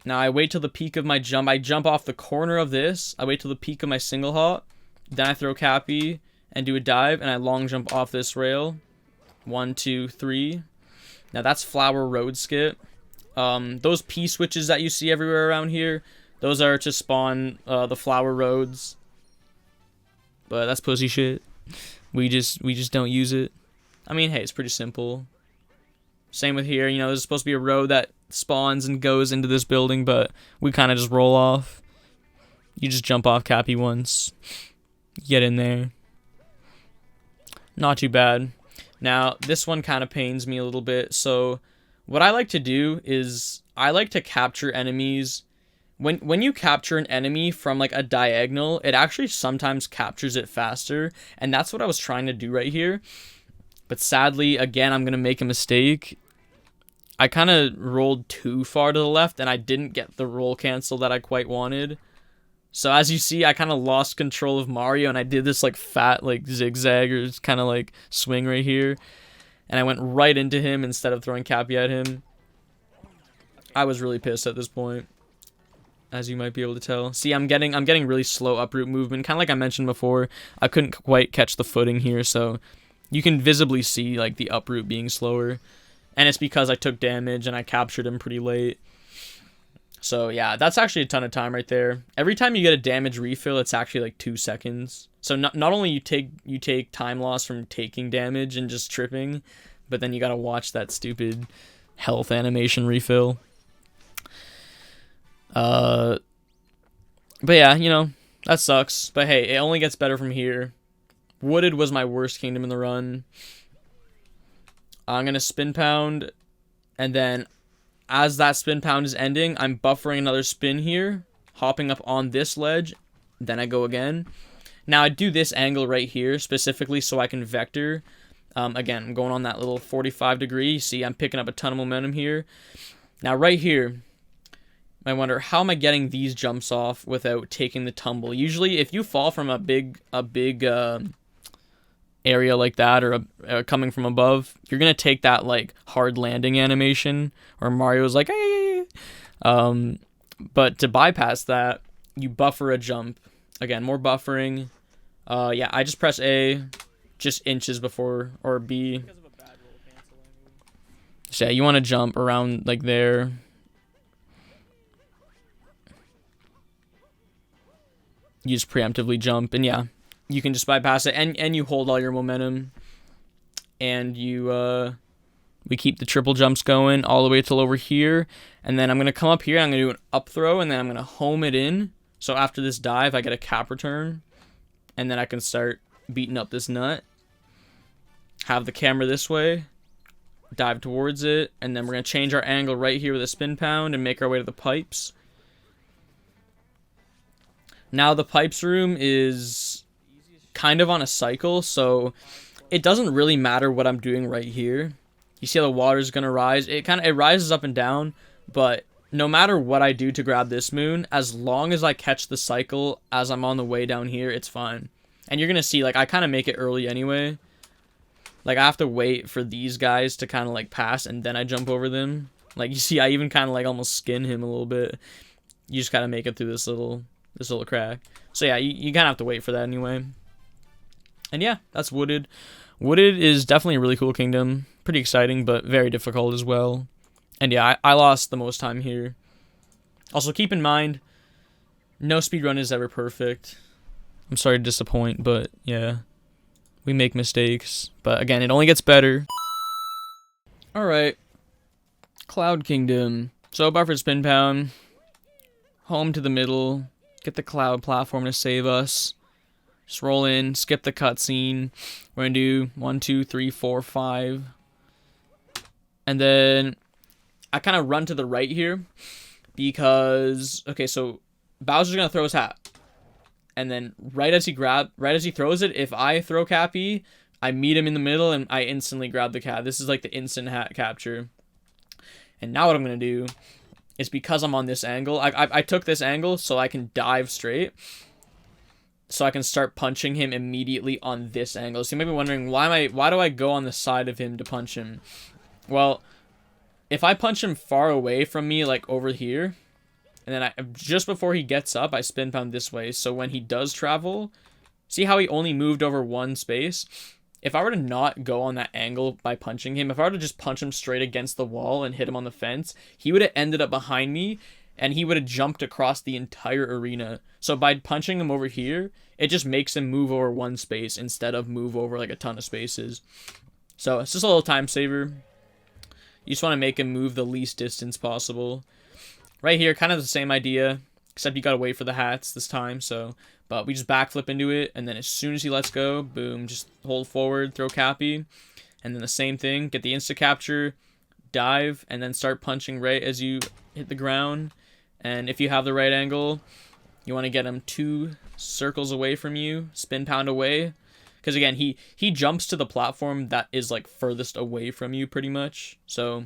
Now I wait till the peak of my jump. I jump off the corner of this. I wait till the peak of my single hop. Then I throw Cappy and do a dive, and I long jump off this rail. 1, 2, 3. Now that's Flower Road skip. Those P switches that you see everywhere around here, those are to spawn the flower roads. But that's pussy shit. We just don't use it. I mean, hey, it's pretty simple. Same with here. You know, there's supposed to be a road that spawns and goes into this building, but we kind of just roll off. You just jump off Cappy once. Get in there. Not too bad. Now, this one kind of pains me a little bit. So, what I like to do is I like to capture enemies. When you capture an enemy from like a diagonal, it actually sometimes captures it faster. And that's what I was trying to do right here. But sadly, again, I'm going to make a mistake. I kind of rolled too far to the left, and I didn't get the roll cancel that I quite wanted. So as you see, I kind of lost control of Mario, and I did this like fat like zigzag or kind of like swing right here. And I went right into him instead of throwing Cappy at him. I was really pissed at this point, as you might be able to tell. See, I'm getting really slow uproot movement, kind of like I mentioned before. I couldn't quite catch the footing here, so you can visibly see like the uproot being slower. And it's because I took damage and I captured him pretty late. So yeah, that's actually a ton of time right there. Every time you get a damage refill, it's actually like 2 seconds. So not only you take time loss from taking damage and just tripping, but then you gotta watch that stupid health animation refill. But yeah, you know, that sucks. But hey, it only gets better from here. Wooded was my worst kingdom in the run. I'm going to spin pound, and then as that spin pound is ending, I'm buffering another spin here, hopping up on this ledge, then I go again. Now I do this angle right here specifically so I can vector. Again, I'm going on that little 45 degree. See, I'm picking up a ton of momentum here. Now right here, I wonder, how am I getting these jumps off without taking the tumble? Usually, if you fall from a big area like that, or coming from above, you're gonna take that like hard landing animation, or Mario's like, hey. But to bypass that, you buffer a jump. Again, more buffering. Yeah, I just press A, just inches before, or B. So yeah, you want to jump around like there. You just preemptively jump, and yeah, you can just bypass it, and you hold all your momentum, and we keep the triple jumps going all the way till over here, and then I'm going to come up here, I'm going to do an up throw, and then I'm going to home it in. So after this dive, I get a cap return, and then I can start beating up this nut. Have the camera this way, dive towards it, and then we're going to change our angle right here with a spin pound and make our way to the pipes. Now the pipes room is kind of on a cycle, so it doesn't really matter what I'm doing right here. You see how the water is going to rise? It rises up and down, but no matter what I do to grab this moon, as long as I catch the cycle as I'm on the way down here, it's fine. And you're going to see, like, I kind of make it early anyway. Like, I have to wait for these guys to kind of, like, pass, and then I jump over them. Like, you see, I even kind of, like, almost skin him a little bit. You just got to make it through this little crack. So, yeah, you kind of have to wait for that anyway. And, yeah, that's Wooded. Wooded is definitely a really cool kingdom. Pretty exciting, but very difficult as well. And, yeah, I lost the most time here. Also, keep in mind, No speedrun is ever perfect. I'm sorry to disappoint, but yeah. We make mistakes. But again, it only gets better. Alright. Cloud Kingdom. So buffered spin pound. Home to the middle. Get the cloud platform to save us. Just roll in. Skip the cutscene. We're going to do 1, 2, 3, 4, 5. And then I kind of run to the right here. Because, okay, so Bowser's going to throw his hat. And then right as he throws it, if I throw Cappy, I meet him in the middle and I instantly grab the cat. This is like the instant hat capture. And now what I'm going to do is, because I'm on this angle, I took this angle so I can dive straight. So I can start punching him immediately on this angle. So you might be wondering, why do I go on the side of him to punch him? Well, if I punch him far away from me, like over here, and then just before he gets up, I spin pound this way. So when he does travel, see how he only moved over one space? If I were to not go on that angle by punching him, if I were to just punch him straight against the wall and hit him on the fence, he would have ended up behind me, and he would have jumped across the entire arena. So by punching him over here, it just makes him move over one space instead of move over like a ton of spaces. So it's just a little time saver. You just want to make him move the least distance possible. Right here, kind of the same idea, except you gotta wait for the hats this time, so... But we just backflip into it, and then as soon as he lets go, boom, just hold forward, throw Cappy, and then the same thing, get the insta-capture, dive, and then start punching right as you hit the ground. And if you have the right angle, you want to get him 2 circles away from you, spin pound away, because again, he jumps to the platform that is like furthest away from you pretty much, so...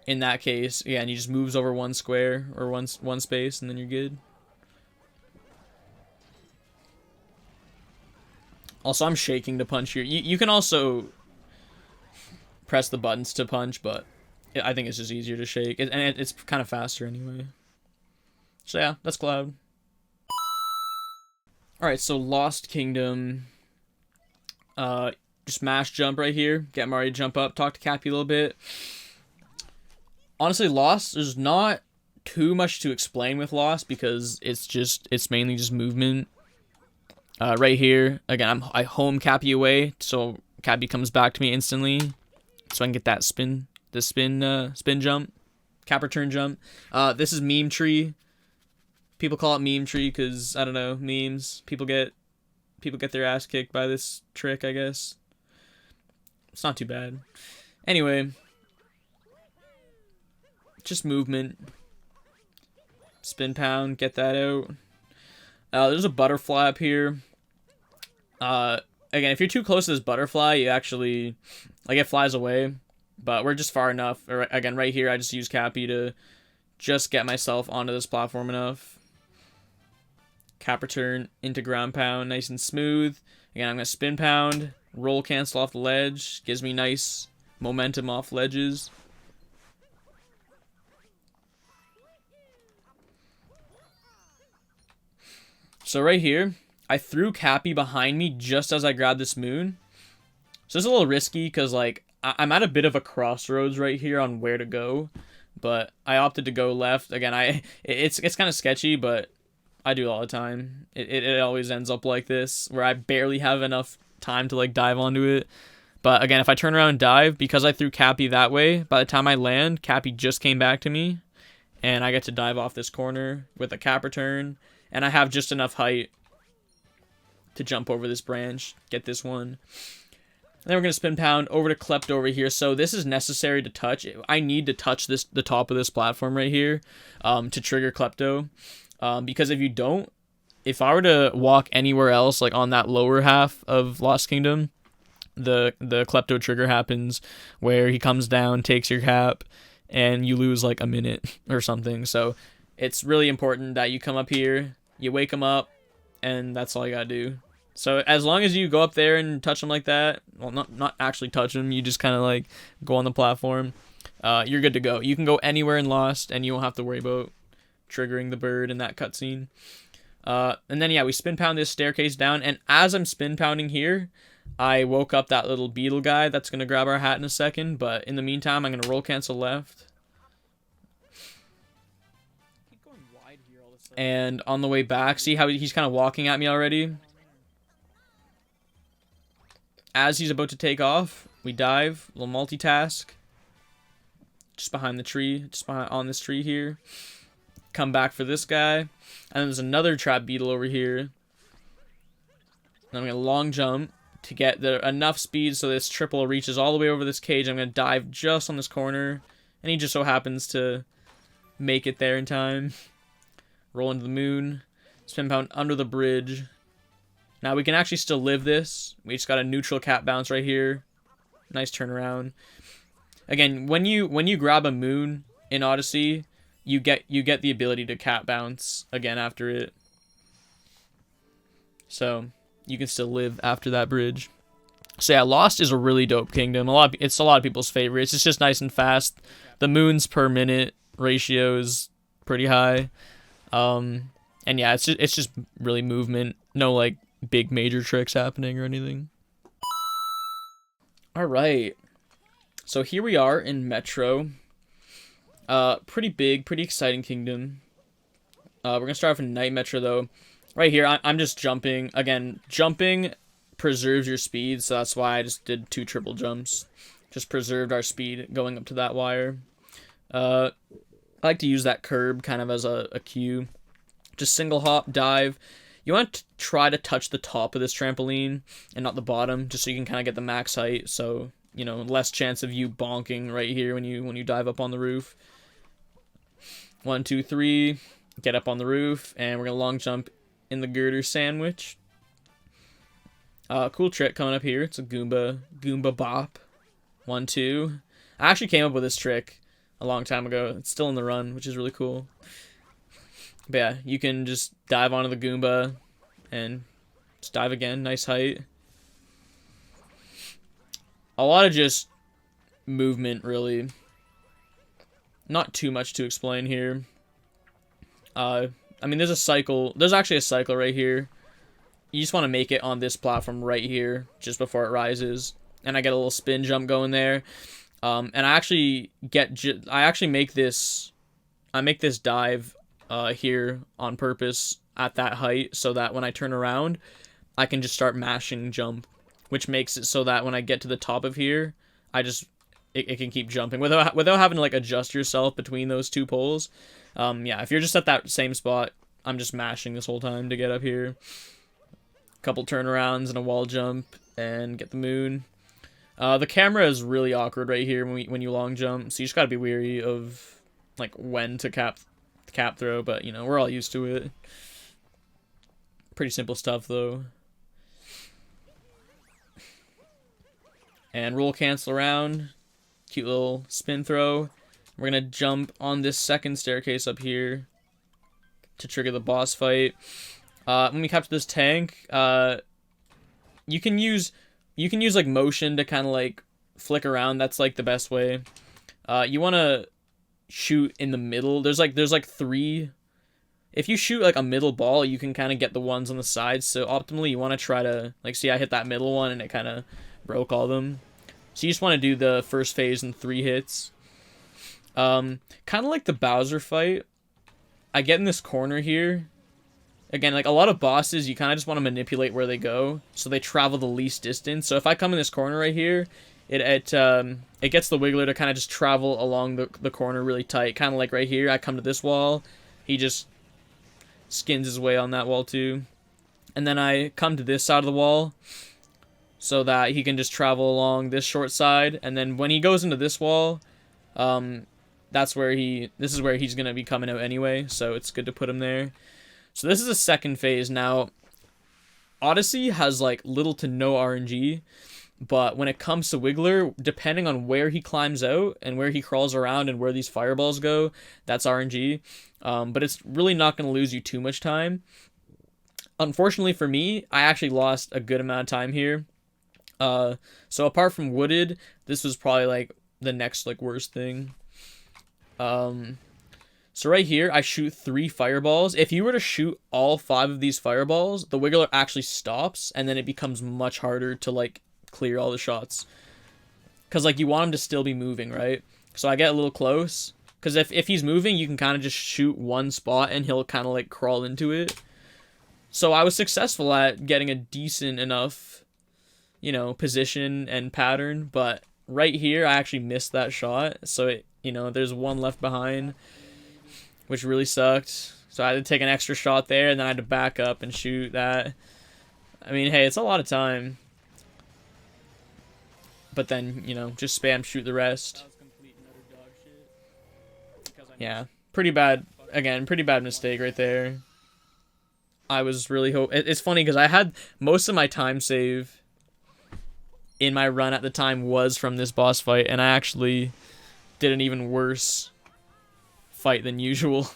In that case, yeah, and he just moves over one square or one space, and then you're good. Also, I'm shaking to punch here. You can also press the buttons to punch, but I think it's just easier to shake, and it's kind of faster anyway. So yeah, that's Cloud. All right, so Lost Kingdom. Just mash jump right here. Get Mario to jump up. Talk to Cappy a little bit. Honestly, Lost, there's not too much to explain with Lost because it's mainly just movement. Right here, again, I home Cappy away, so Cappy comes back to me instantly, so I can get that spin jump, cap return jump. This is Meme Tree. People call it Meme Tree because I don't know, memes. People get their ass kicked by this trick, I guess. It's not too bad. Anyway. Just movement. Spin pound, get that out. There's a butterfly up here. Again, if you're too close to this butterfly, you actually, like, it flies away. But we're just far enough. Again, right here, I just use Cappy to just get myself onto this platform enough. Cap return into ground pound, nice and smooth. Again, I'm going to spin pound, roll cancel off the ledge. Gives me nice momentum off ledges. So right here, I threw Cappy behind me just as I grabbed this moon. So it's a little risky because, like, I'm at a bit of a crossroads right here on where to go. But I opted to go left. Again, it's kind of sketchy, but I do it all the time. It always ends up like this, where I barely have enough time to, like, dive onto it. But again, if I turn around and dive, because I threw Cappy that way, by the time I land, Cappy just came back to me. And I get to dive off this corner with a cap return. And I have just enough height to jump over this branch, get this one. And then we're going to spin pound over to Klepto over here. So this is necessary to touch. I need to touch the top of this platform right here to trigger Klepto. Because if you don't, if I were to walk anywhere else, like on that lower half of Lost Kingdom, the Klepto trigger happens where he comes down, takes your cap, and you lose like a minute or something. So it's really important that you come up here, you wake him up, and that's all you gotta do. So as long as you go up there and touch him like that, well, not actually touch him, you just kind of like go on the platform, you're good to go. You can go anywhere in Lost, and you won't have to worry about triggering the bird in that cutscene. And then, yeah, we spin pound this staircase down, and as I'm spin pounding here, I woke up that little beetle guy that's going to grab our hat in a second, but in the meantime, I'm going to roll cancel left. And on the way back, see how he's kind of walking at me already? As he's about to take off, we dive, a little multitask. Just behind the tree, just behind, on this tree here. Come back for this guy. And then there's another trap beetle over here. And I'm going to long jump to get enough speed so this triple reaches all the way over this cage. I'm going to dive just on this corner. And he just so happens to make it there in time. Roll into the moon. Spin pound under the bridge. Now we can actually still live this. We just got a neutral cap bounce right here. Nice turnaround. Again, when you grab a moon in Odyssey, you get the ability to cap bounce again after it. So you can still live after that bridge. So yeah, Lost is a really dope kingdom. It's a lot of people's favorites. It's just nice and fast. The moons per minute ratio is pretty high. And yeah, it's just really movement. No like big major tricks happening or anything. All right. So here we are in Metro. Pretty big, pretty exciting kingdom. We're gonna start off in Night Metro though. Right here, I'm just jumping. Again, jumping preserves your speed, so that's why I just did 2 triple jumps. Just preserved our speed going up to that wire. I like to use that curb kind of as a cue. Just single hop, dive. You want to try to touch the top of this trampoline and not the bottom, just so you can kind of get the max height. So, you know, less chance of you bonking right here when you dive up on the roof. 1, 2, 3. Get up on the roof, and we're gonna long jump in the girder sandwich. Cool trick coming up here. It's a Goomba bop. 1, 2. I actually came up with this trick a long time ago. It's still in the run, which is really cool. But yeah, you can just dive onto the Goomba and just dive again. Nice height. A lot of just movement, really. Not too much to explain here. I mean, there's a cycle. There's actually a cycle right here. You just want to make it on this platform right here, just before it rises. And I get a little spin jump going there. And I actually make this dive here on purpose at that height, so that when I turn around, I can just start mashing jump, which makes it so that when I get to the top of here, it can keep jumping without having to like adjust yourself between those 2 poles. Yeah, if you're just at that same spot, I'm just mashing this whole time to get up here. Couple turnarounds and a wall jump and get the moon. The camera is really awkward right here when you long jump, so you just gotta be wary of like when to cap throw, but you know, we're all used to it. Pretty simple stuff though. And roll cancel around. Cute little spin throw. We're gonna jump on this second staircase up here to trigger the boss fight. When we capture this tank, you can use like motion to kind of like flick around. That's like the best way. You want to shoot in the middle. There's like 3. If you shoot like a middle ball, you can kind of get the ones on the sides. So optimally, you want to try to like, see, I hit that middle one and it kind of broke all of them. So you just want to do the first phase in 3 hits. Kind of like the Bowser fight. I get in this corner here. Again, like a lot of bosses, you kind of just want to manipulate where they go, so they travel the least distance. So if I come in this corner right here, it gets the Wiggler to kind of just travel along the corner really tight. Kind of like right here, I come to this wall, he just skins his way on that wall too. And then I come to this side of the wall, so that he can just travel along this short side. And then when he goes into this wall, this is where he's going to be coming out anyway, so it's good to put him there. So this is a second phase. Now, Odyssey has like little to no RNG, but when it comes to Wiggler, depending on where he climbs out and where he crawls around and where these fireballs go, that's RNG. But it's really not going to lose you too much time. Unfortunately for me, I actually lost a good amount of time here. So apart from Wooded, this was probably like the next like worst thing. So right here, I shoot 3 fireballs. If you were to shoot all 5 of these fireballs, the Wiggler actually stops, and then it becomes much harder to, like, clear all the shots. Because, like, you want him to still be moving, right? So I get a little close, Because if he's moving, you can kind of just shoot one spot and he'll kind of like crawl into it. So I was successful at getting a decent enough, you know, position and pattern. But right here, I actually missed that shot. So, you know, there's one left behind, which really sucked. So I had to take an extra shot there, and then I had to back up and shoot that. I mean, hey, it's a lot of time. But then, you know, just spam shoot the rest. Yeah, pretty bad. Again, pretty bad mistake right there. I was really it's funny because I had most of my time save in my run at the time was from this boss fight, and I actually did an even worse fight than usual.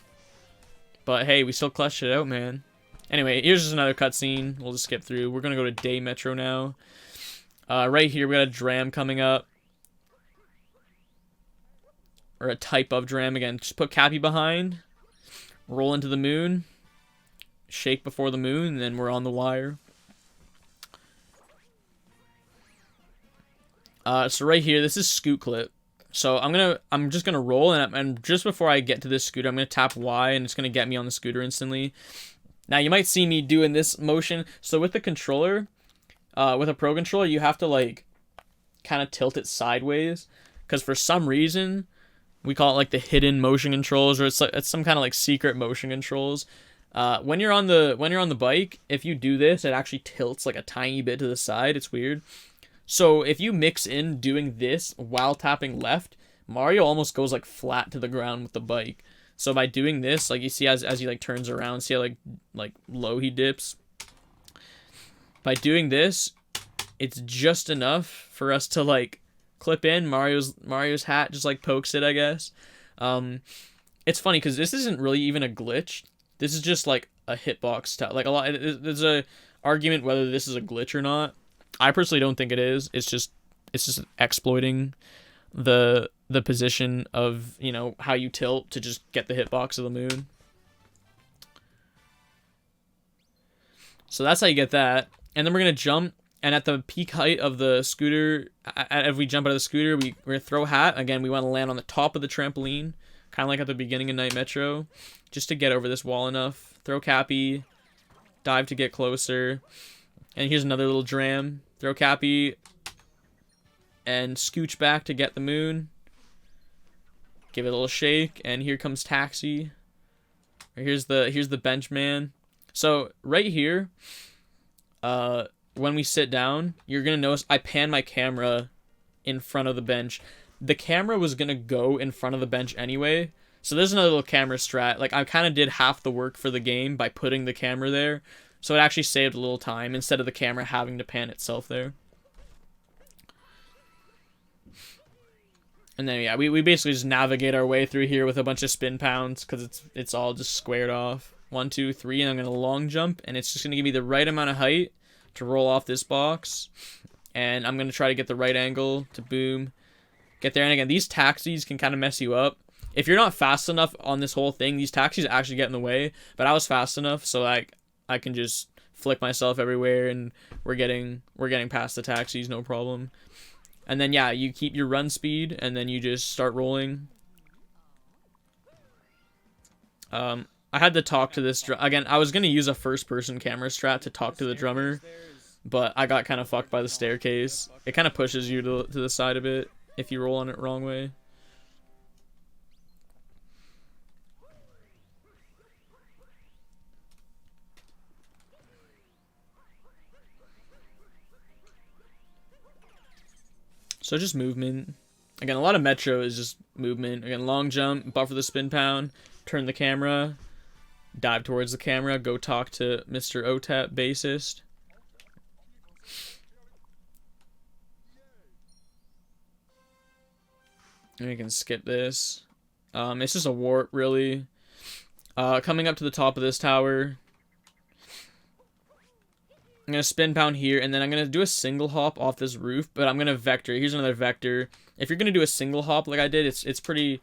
But hey, we still clutched it out, man. Anyway, here's just another cutscene. We'll just skip through. We're gonna go to Day Metro now. Right here, we got a dram coming up. Or a type of dram. Again, just put Cappy behind. Roll into the moon. Shake before the moon, and then we're on the wire. So right here, this is Scoot Clip. So I'm just gonna roll, and just before I get to this scooter, I'm gonna tap Y, and it's gonna get me on the scooter instantly. Now you might see me doing this motion. So with the controller, with a pro controller, you have to like kind of tilt it sideways, because for some reason we call it like the hidden motion controls, or it's some kind of like secret motion controls. When you're on the bike, if you do this, it actually tilts like a tiny bit to the side. It's weird. So if you mix in doing this while tapping left, Mario almost goes like flat to the ground with the bike. So by doing this, like you see as he like turns around, see how like low he dips. By doing this, it's just enough for us to like clip in. Mario's hat just like pokes it, I guess. It's funny because this isn't really even a glitch. This is just like a hitbox like there's a argument whether this is a glitch or not. I personally don't think it is. It's just exploiting the position of, you know, how you tilt to just get the hitbox of the moon. So that's how you get that. And then we're going to jump, and at the peak height of the scooter, if we jump out of the scooter, we're going to throw hat. Again, we want to land on the top of the trampoline, kind of like at the beginning of Night Metro, just to get over this wall enough. Throw Cappy, dive to get closer. And here's another little dram. Throw Cappy, and scooch back to get the moon. Give it a little shake, and here comes Taxi. Here's the bench man. So right here, when we sit down, you're gonna notice I pan my camera in front of the bench. The camera was gonna go in front of the bench anyway, so there's another little camera strat. Like, I kind of did half the work for the game by putting the camera there, so it actually saved a little time instead of the camera having to pan itself there. And then yeah, we basically just navigate our way through here with a bunch of spin pounds, because it's all just squared off. 1, 2, 3, and I'm gonna long jump, and it's just gonna give me the right amount of height to roll off this box, and I'm gonna try to get the right angle to boom, get there. And again, these taxis can kind of mess you up if you're not fast enough on this whole thing. These taxis actually get in the way, but I was fast enough, so I can just flick myself everywhere, and we're getting past the taxis, no problem. And then yeah, you keep your run speed, and then you just start rolling. I had to talk to this again. I was gonna use a first-person camera strat to talk to the drummer, but I got kind of fucked by the staircase. It kind of pushes you to the side a bit if you roll on it wrong way. So just movement. Again, a lot of Metro is just movement. Again, long jump, buffer the spin pound, turn the camera, dive towards the camera, go talk to Mr. OTAP bassist. And we can skip this. It's just a warp, really. Coming up to the top of this tower, I'm going to spin pound here, and then I'm going to do a single hop off this roof, but I'm going to vector. Here's another vector. If you're going to do a single hop like I did, it's pretty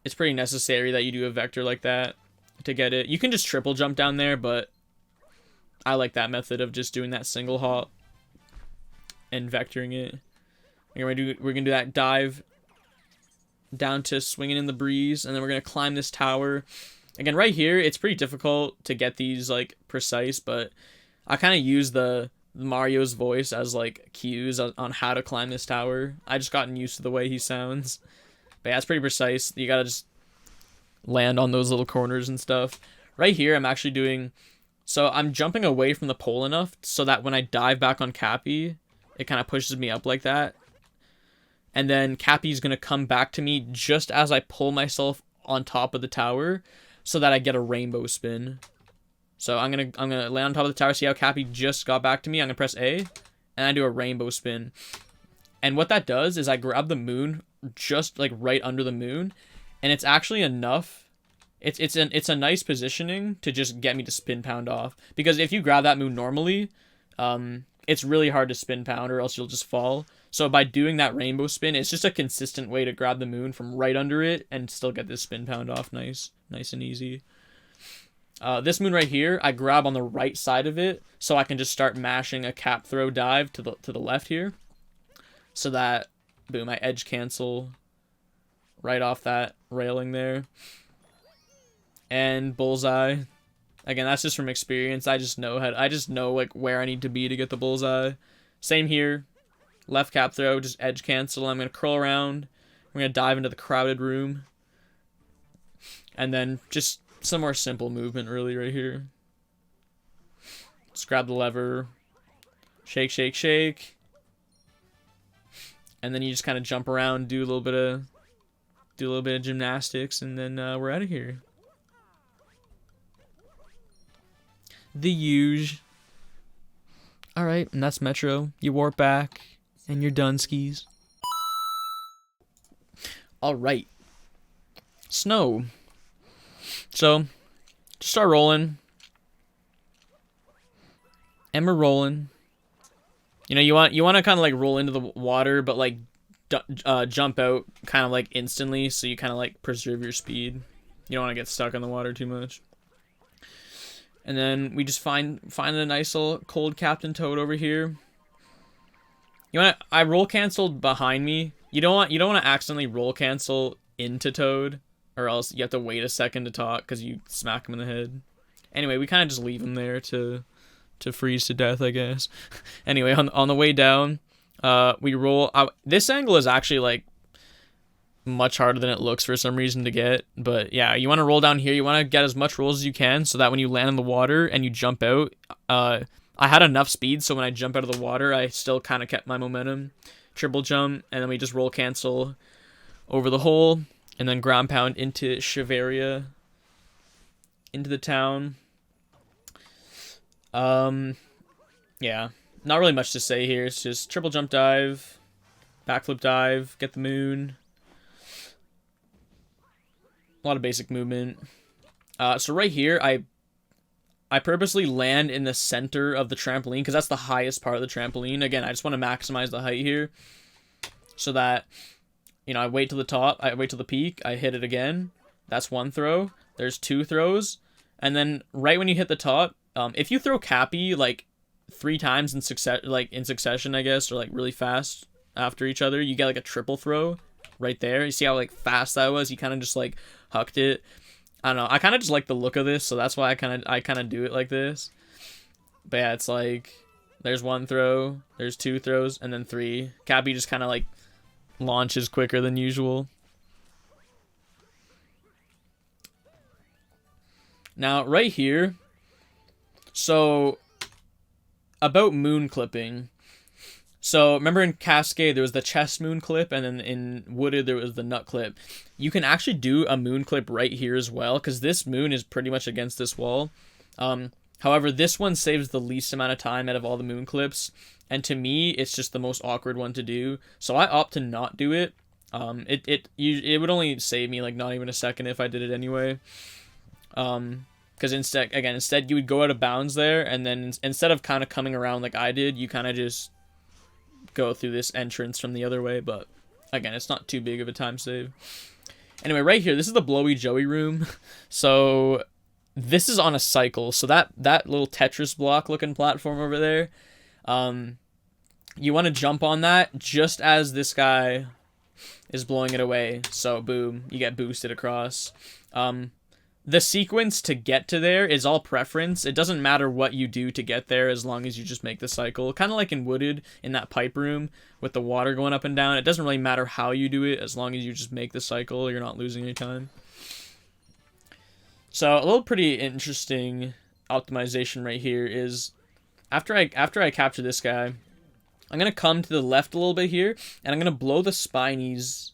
necessary that you do a vector like that to get it. You can just triple jump down there, but I like that method of just doing that single hop and vectoring it. We're going to do that dive down to swinging in the breeze, and then we're going to climb this tower. Again, right here, it's pretty difficult to get these, like, precise, but I kind of use the Mario's voice as, like, cues on how to climb this tower. I just gotten used to the way he sounds. But yeah, it's pretty precise. You gotta just land on those little corners and stuff. Right here, I'm actually doing... So I'm jumping away from the pole enough so that when I dive back on Cappy, it kind of pushes me up like that. And then Cappy's going to come back to me just as I pull myself on top of the tower so that I get a rainbow spin. So I'm gonna land on top of the tower, see how Cappy just got back to me. I'm going to press A, and I do a rainbow spin. And what that does is I grab the moon just like right under the moon, and it's actually enough. It's a nice positioning to just get me to spin pound off. Because if you grab that moon normally, it's really hard to spin pound or else you'll just fall. So by doing that rainbow spin, it's just a consistent way to grab the moon from right under it and still get this spin pound off nice and easy. This moon right here, I grab on the right side of it so I can just start mashing a cap throw dive to the left here. So that, boom, I edge cancel right off that railing there. And bullseye. Again, that's just from experience. I just know like where I need to be to get the bullseye. Same here. Left cap throw, just edge cancel. I'm going to curl around. We're going to dive into the crowded room. And then just some more simple movement really right here. Just grab the lever. Shake, shake, shake. And then you just kind of jump around, do a little bit of gymnastics, and then we're out of here. The huge. Alright, and that's Metro. You warp back, and you're done, skis. Alright. Snow. So, just start rolling. And we're rolling. You know, you want to kind of like roll into the water, but like jump out kind of like instantly, so you kind of like preserve your speed. You don't want to get stuck in the water too much. And then we just find a nice little cold Captain Toad over here. I roll canceled behind me. You don't want to accidentally roll cancel into Toad, or else you have to wait a second to talk because you smack him in the head. Anyway, we kind of just leave him there to freeze to death, I guess. Anyway, on the way down, we roll. This angle is actually like much harder than it looks for some reason to get, but yeah, you want to roll down here. You want to get as much rolls as you can so that when you land in the water and you jump out, I had enough speed so when I jump out of the water, I still kind of kept my momentum. Triple jump, and then we just roll cancel over the hole, and then ground pound into Shiveria, into the town. Yeah, not really much to say here. It's just triple jump dive, backflip dive, get the moon. A lot of basic movement. So right here, I purposely land in the center of the trampoline because that's the highest part of the trampoline. Again, I just want to maximize the height here so that, you know, I wait till the top, I wait till the peak, I hit it again. That's one throw. There's two throws. And then right when you hit the top, if you throw Cappy like 3 times in succession, I guess, or like really fast after each other, you get like a triple throw right there. You see how like fast that was? He kind of just like hucked it. I don't know. I kind of just like the look of this, so that's why I kind of do it like this. But yeah, it's like there's one throw, there's 2 throws, and then 3. Cappy just kind of like launches quicker than usual. Now right here, so about moon clipping. So remember in Cascade there was the chest moon clip, and then in Wooded there was the nut clip. You can actually do a moon clip right here as well, because this moon is pretty much against this wall. However, this one saves the least amount of time out of all the moon clips, and to me it's just the most awkward one to do. So I opt to not do it. It would only save me like not even a second if I did it anyway. Because instead you would go out of bounds there, and then instead of kind of coming around like I did, you kind of just go through this entrance from the other way. But again, it's not too big of a time save. Anyway, right here, this is the Blowy Joey room. So this is on a cycle. So that little Tetris block looking platform over there, you want to jump on that just as this guy is blowing it away. So boom, you get boosted across. The sequence to get to there is all preference. It doesn't matter what you do to get there as long as you just make the cycle. Kind of like in Wooded, in that pipe room with the water going up and down. It doesn't really matter how you do it as long as you just make the cycle. You're not losing any time. So a little pretty interesting optimization right here is after I capture this guy, I'm going to come to the left a little bit here, and I'm going to blow the spinies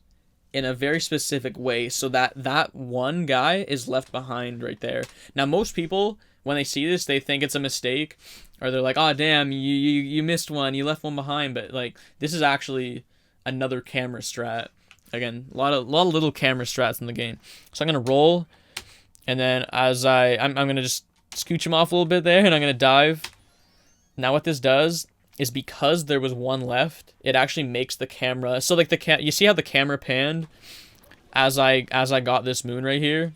in a very specific way so that that one guy is left behind right there. Now, most people, when they see this, they think it's a mistake, or they're like, oh, damn, you missed one, you left one behind, but, like, this is actually another camera strat. Again, a lot of little camera strats in the game. So I'm going to roll, and then as I'm going to just scooch him off a little bit there, and I'm going to dive. Now what this does is because there was one left, it actually makes the camera, so like you see how the camera panned as I got this moon right here,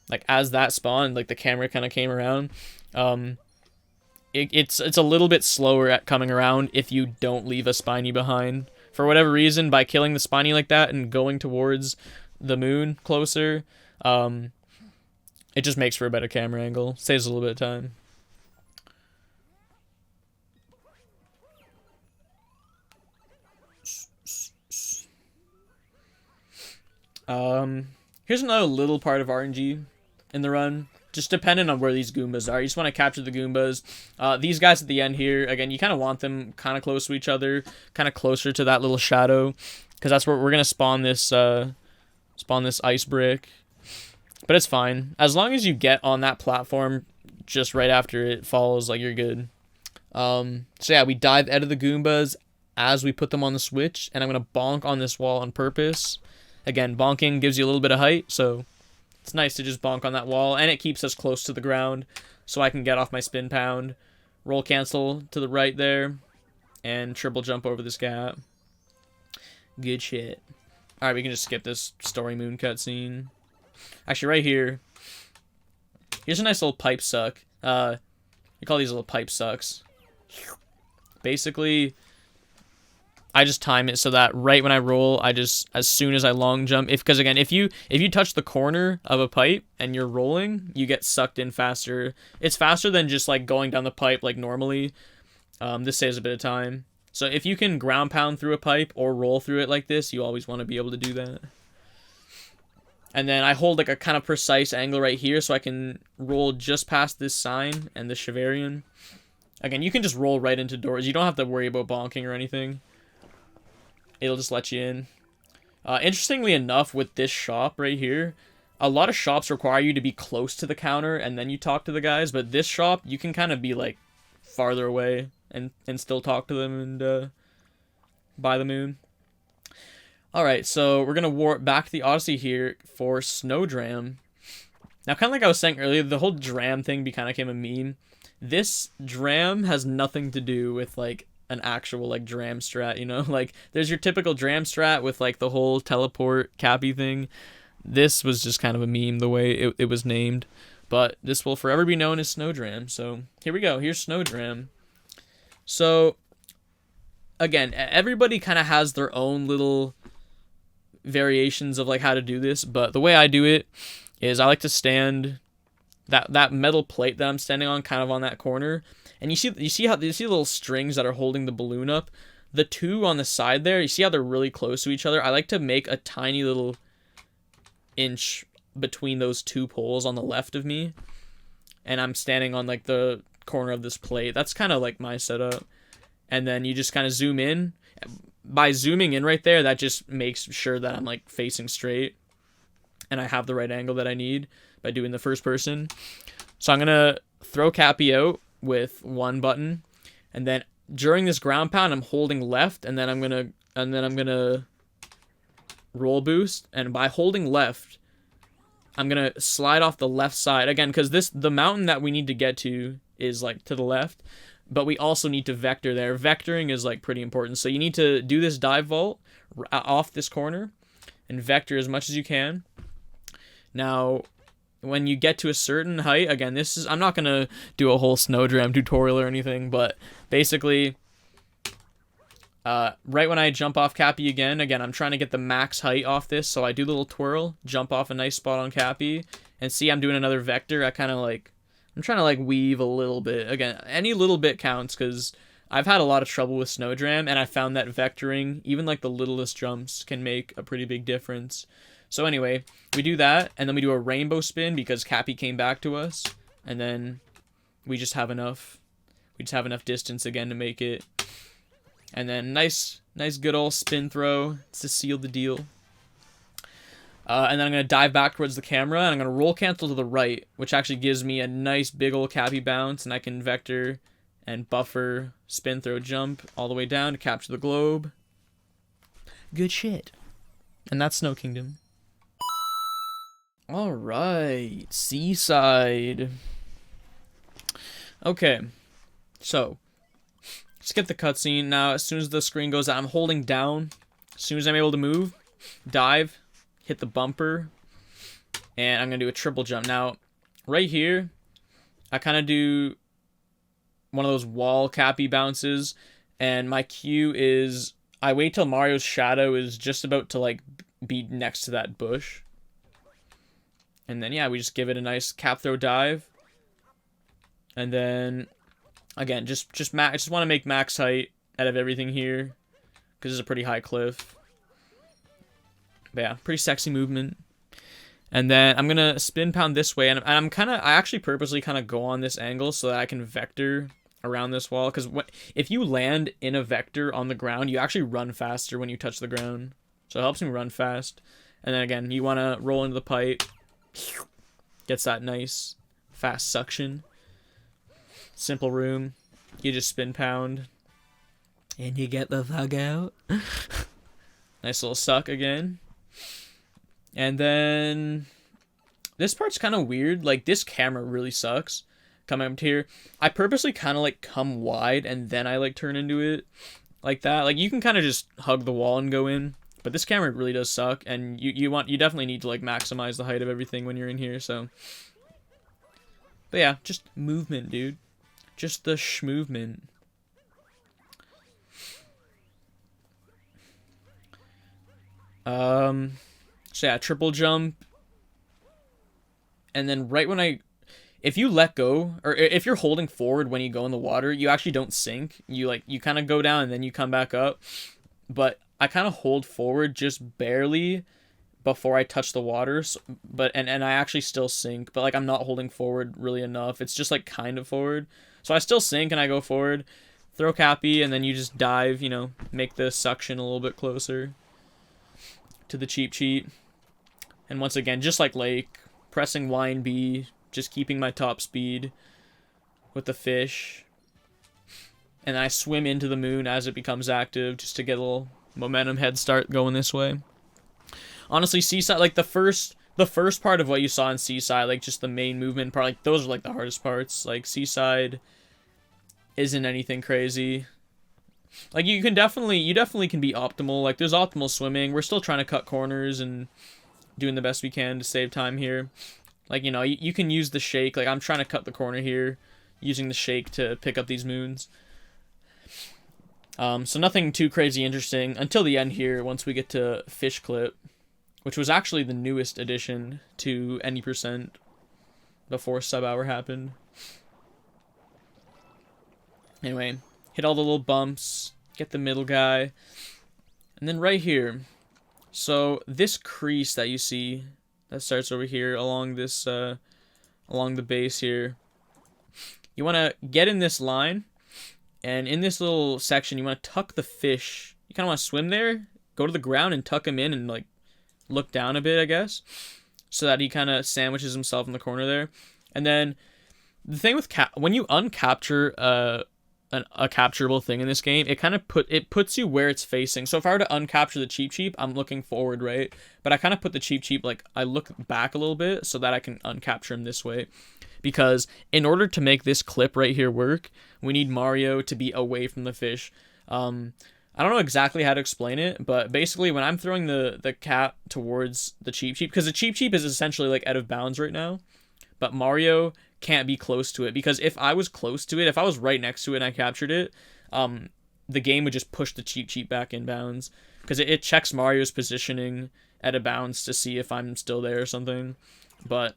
like as that spawned, like the camera kind of came around. It's a little bit slower at coming around if you don't leave a spiny behind. For whatever reason, by killing the spiny like that and going towards the moon closer, it just makes for a better camera angle, saves a little bit of time. Here's another little part of RNG in the run, just depending on where these Goombas are. You just want to capture the Goombas. These guys at the end here, again, you kind of want them kind of close to each other, kind of closer to that little shadow, because that's where we're going to spawn this ice brick. But it's fine. As long as you get on that platform just right after it falls, like, you're good. So yeah, we dive out of the Goombas as we put them on the switch, and I'm going to bonk on this wall on purpose. Again, bonking gives you a little bit of height, so it's nice to just bonk on that wall, and it keeps us close to the ground, so I can get off my spin pound, roll cancel to the right there, and triple jump over this gap. Good shit. Alright, we can just skip this story moon cutscene. Actually, right here, here's a nice little pipe suck. We call these little pipe sucks. Basically, I just time it so that right when I roll, I just, as soon as I long jump, because again, if you touch the corner of a pipe and you're rolling, you get sucked in faster. It's faster than just like going down the pipe like normally. This saves a bit of time. So if you can ground pound through a pipe or roll through it like this, you always want to be able to do that. And then I hold like a kind of precise angle right here so I can roll just past this sign and the Chivarian. Again, you can just roll right into doors. You don't have to worry about bonking or anything. It'll just let you in. Interestingly enough, with this shop right here, a lot of shops require you to be close to the counter and then you talk to the guys, but this shop, you can kind of be like farther away and still talk to them and buy the moon. Alright, so we're going to warp back to the Odyssey here for Snowdram. Now, kind of like I was saying earlier, the whole dram thing kind of became a meme. This dram has nothing to do with like an actual like dram strat, you know, like there's your typical dram strat with like the whole teleport cappy thing. This was just kind of a meme the way it was named, but this will forever be known as Snowdram. So here we go. Here's Snowdram. So again, everybody kind of has their own little variations of like how to do this, but the way I do it is I like to stand that metal plate that I'm standing on kind of on that corner. And you see the little strings that are holding the balloon up? The two on the side there, you see how they're really close to each other? I like to make a tiny little inch between those two poles on the left of me. And I'm standing on like the corner of this plate. That's kind of like my setup. And then you just kind of zoom in. By zooming in right there, that just makes sure that I'm like facing straight. And I have the right angle that I need by doing the first person. So I'm going to throw Cappy out with one button, and then during this ground pound I'm holding left, and then I'm gonna roll boost, and by holding left I'm gonna slide off the left side again, because the mountain that we need to get to is like to the left, but we also need to vector there. Vectoring is like pretty important, so you need to do this dive vault off this corner and vector as much as you can. Now when you get to a certain height, again, I'm not going to do a whole Snowdram tutorial or anything, but basically, Right when I jump off Cappy again, I'm trying to get the max height off this, so I do the little twirl, jump off a nice spot on Cappy, and see I'm doing another vector. I'm trying to like weave a little bit. Again, any little bit counts, because I've had a lot of trouble with Snowdram, and I found that vectoring, even like the littlest jumps, can make a pretty big difference. So anyway, we do that, and then we do a rainbow spin because Cappy came back to us, and then we just have enough distance again to make it. And then nice good old spin throw to seal the deal. And then I'm going to dive back towards the camera, and I'm going to roll cancel to the right, which actually gives me a nice big old Cappy bounce, and I can vector and buffer, spin, throw, jump all the way down to capture the globe. Good shit. And that's Snow Kingdom. Alright, Seaside. Okay, so skip the cutscene. Now, as soon as the screen goes out, I'm holding down. As soon as I'm able to move, dive, hit the bumper, and I'm going to do a triple jump. Now, right here, I kind of do one of those wall Cappy bounces, and my cue is I wait till Mario's shadow is just about to like be next to that bush. And then, yeah, we just give it a nice cap throw dive. And then, again, I just want to make max height out of everything here, because it's a pretty high cliff. But yeah, pretty sexy movement. And then I'm gonna spin pound this way, and I actually purposely kind of go on this angle so that I can vector around this wall, because if you land in a vector on the ground, you actually run faster when you touch the ground. So it helps me run fast. And then again, you want to roll into the pipe. Gets that nice fast suction. Simple room. You just spin pound, and you get the fuck out. Nice little suck again. And then this part's kind of weird. Like, this camera really sucks. Coming up here, I purposely kind of like come wide, and then I like turn into it like that. Like, you can kind of just hug the wall and go in, but this camera really does suck, and you definitely need to like maximize the height of everything when you're in here. So, but yeah, just movement, dude. Just the movement. So yeah, triple jump. And then right when if you let go, or if you're holding forward when you go in the water, you actually don't sink. You kind of go down and then you come back up. But I kind of hold forward just barely before I touch the water. So, and I actually still sink, but like I'm not holding forward really enough. It's just like kind of forward. So I still sink and I go forward, throw Cappy, and then you just dive, make the suction a little bit closer to the cheap. And once again, just like Lake, pressing Y and B, just keeping my top speed with the fish. And I swim into the moon as it becomes active just to get a little momentum head start going this way. Honestly, Seaside, like the first part of what you saw in Seaside, like just the main movement part, like those are like the hardest parts. Like Seaside isn't anything crazy. Like you definitely can be optimal. Like there's optimal swimming. We're still trying to cut corners and doing the best we can to save time here. Like, you can use the shake. Like I'm trying to cut the corner here using the shake to pick up these moons. So nothing too crazy interesting until the end here once we get to Fish Clip, which was actually the newest addition to any percent before sub hour happened. Anyway, hit all the little bumps, get the middle guy, and then right here. So this crease that you see that starts over here along this along the base here, you want to get in this line, and in this little section you want to tuck the fish. You kind of want to swim there, go to the ground and tuck him in and like look down a bit, I guess, so that he kind of sandwiches himself in the corner there. And then the thing with when you uncapture a capturable thing in this game, it puts you where it's facing. So if I were to uncapture the cheap, I'm looking forward, right? But I kind of put the cheap like I look back a little bit so that I can uncapture him this way. Because in order to make this clip right here work, we need Mario to be away from the fish. I don't know exactly how to explain it, but basically when I'm throwing the cap towards the cheap, because the cheap is essentially like out of bounds right now, but Mario can't be close to it, because if I was close to it, if I was right next to it and I captured it, the game would just push the cheap back in bounds, because it checks Mario's positioning at a bounce to see if I'm still there or something. But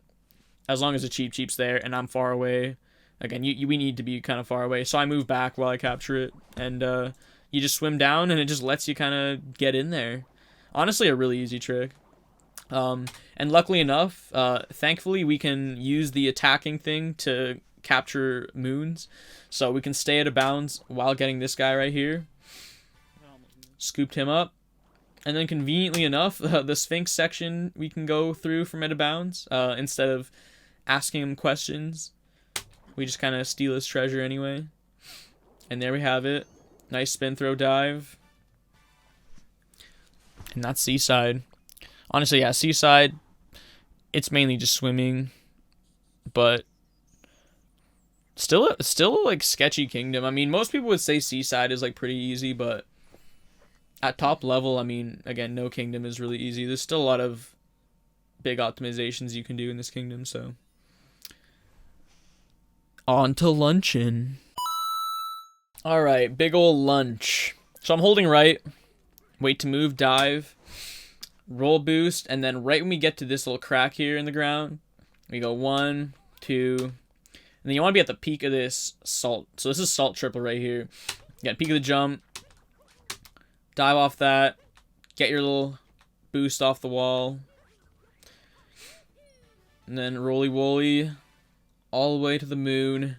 as long as the cheap's there and I'm far away, again, we need to be kind of far away, so I move back while I capture it, and you just swim down, and it just lets you kind of get in there. Honestly, a really easy trick. And luckily enough, thankfully, we can use the attacking thing to capture moons, so we can stay at a bounds while getting this guy right here. Scooped him up, and then conveniently enough, the Sphinx section we can go through from out of bounds, instead of asking him questions. We just kind of steal his treasure anyway. And there we have it. Nice spin throw dive. And that's Seaside. Honestly, yeah, Seaside, it's mainly just swimming, but still like sketchy kingdom. I mean, most people would say Seaside is like pretty easy, but at top level, I mean, again, no kingdom is really easy. There's still a lot of big optimizations you can do in this kingdom, so. On to luncheon. Alright, big ol' lunch. So I'm holding right, wait to move, dive, roll boost, and then right when we get to this little crack here in the ground, we go 1, 2, and then you want to be at the peak of this salt. So this is salt triple right here. You got peak of the jump, dive off that, get your little boost off the wall, and then roly-woly all the way to the moon.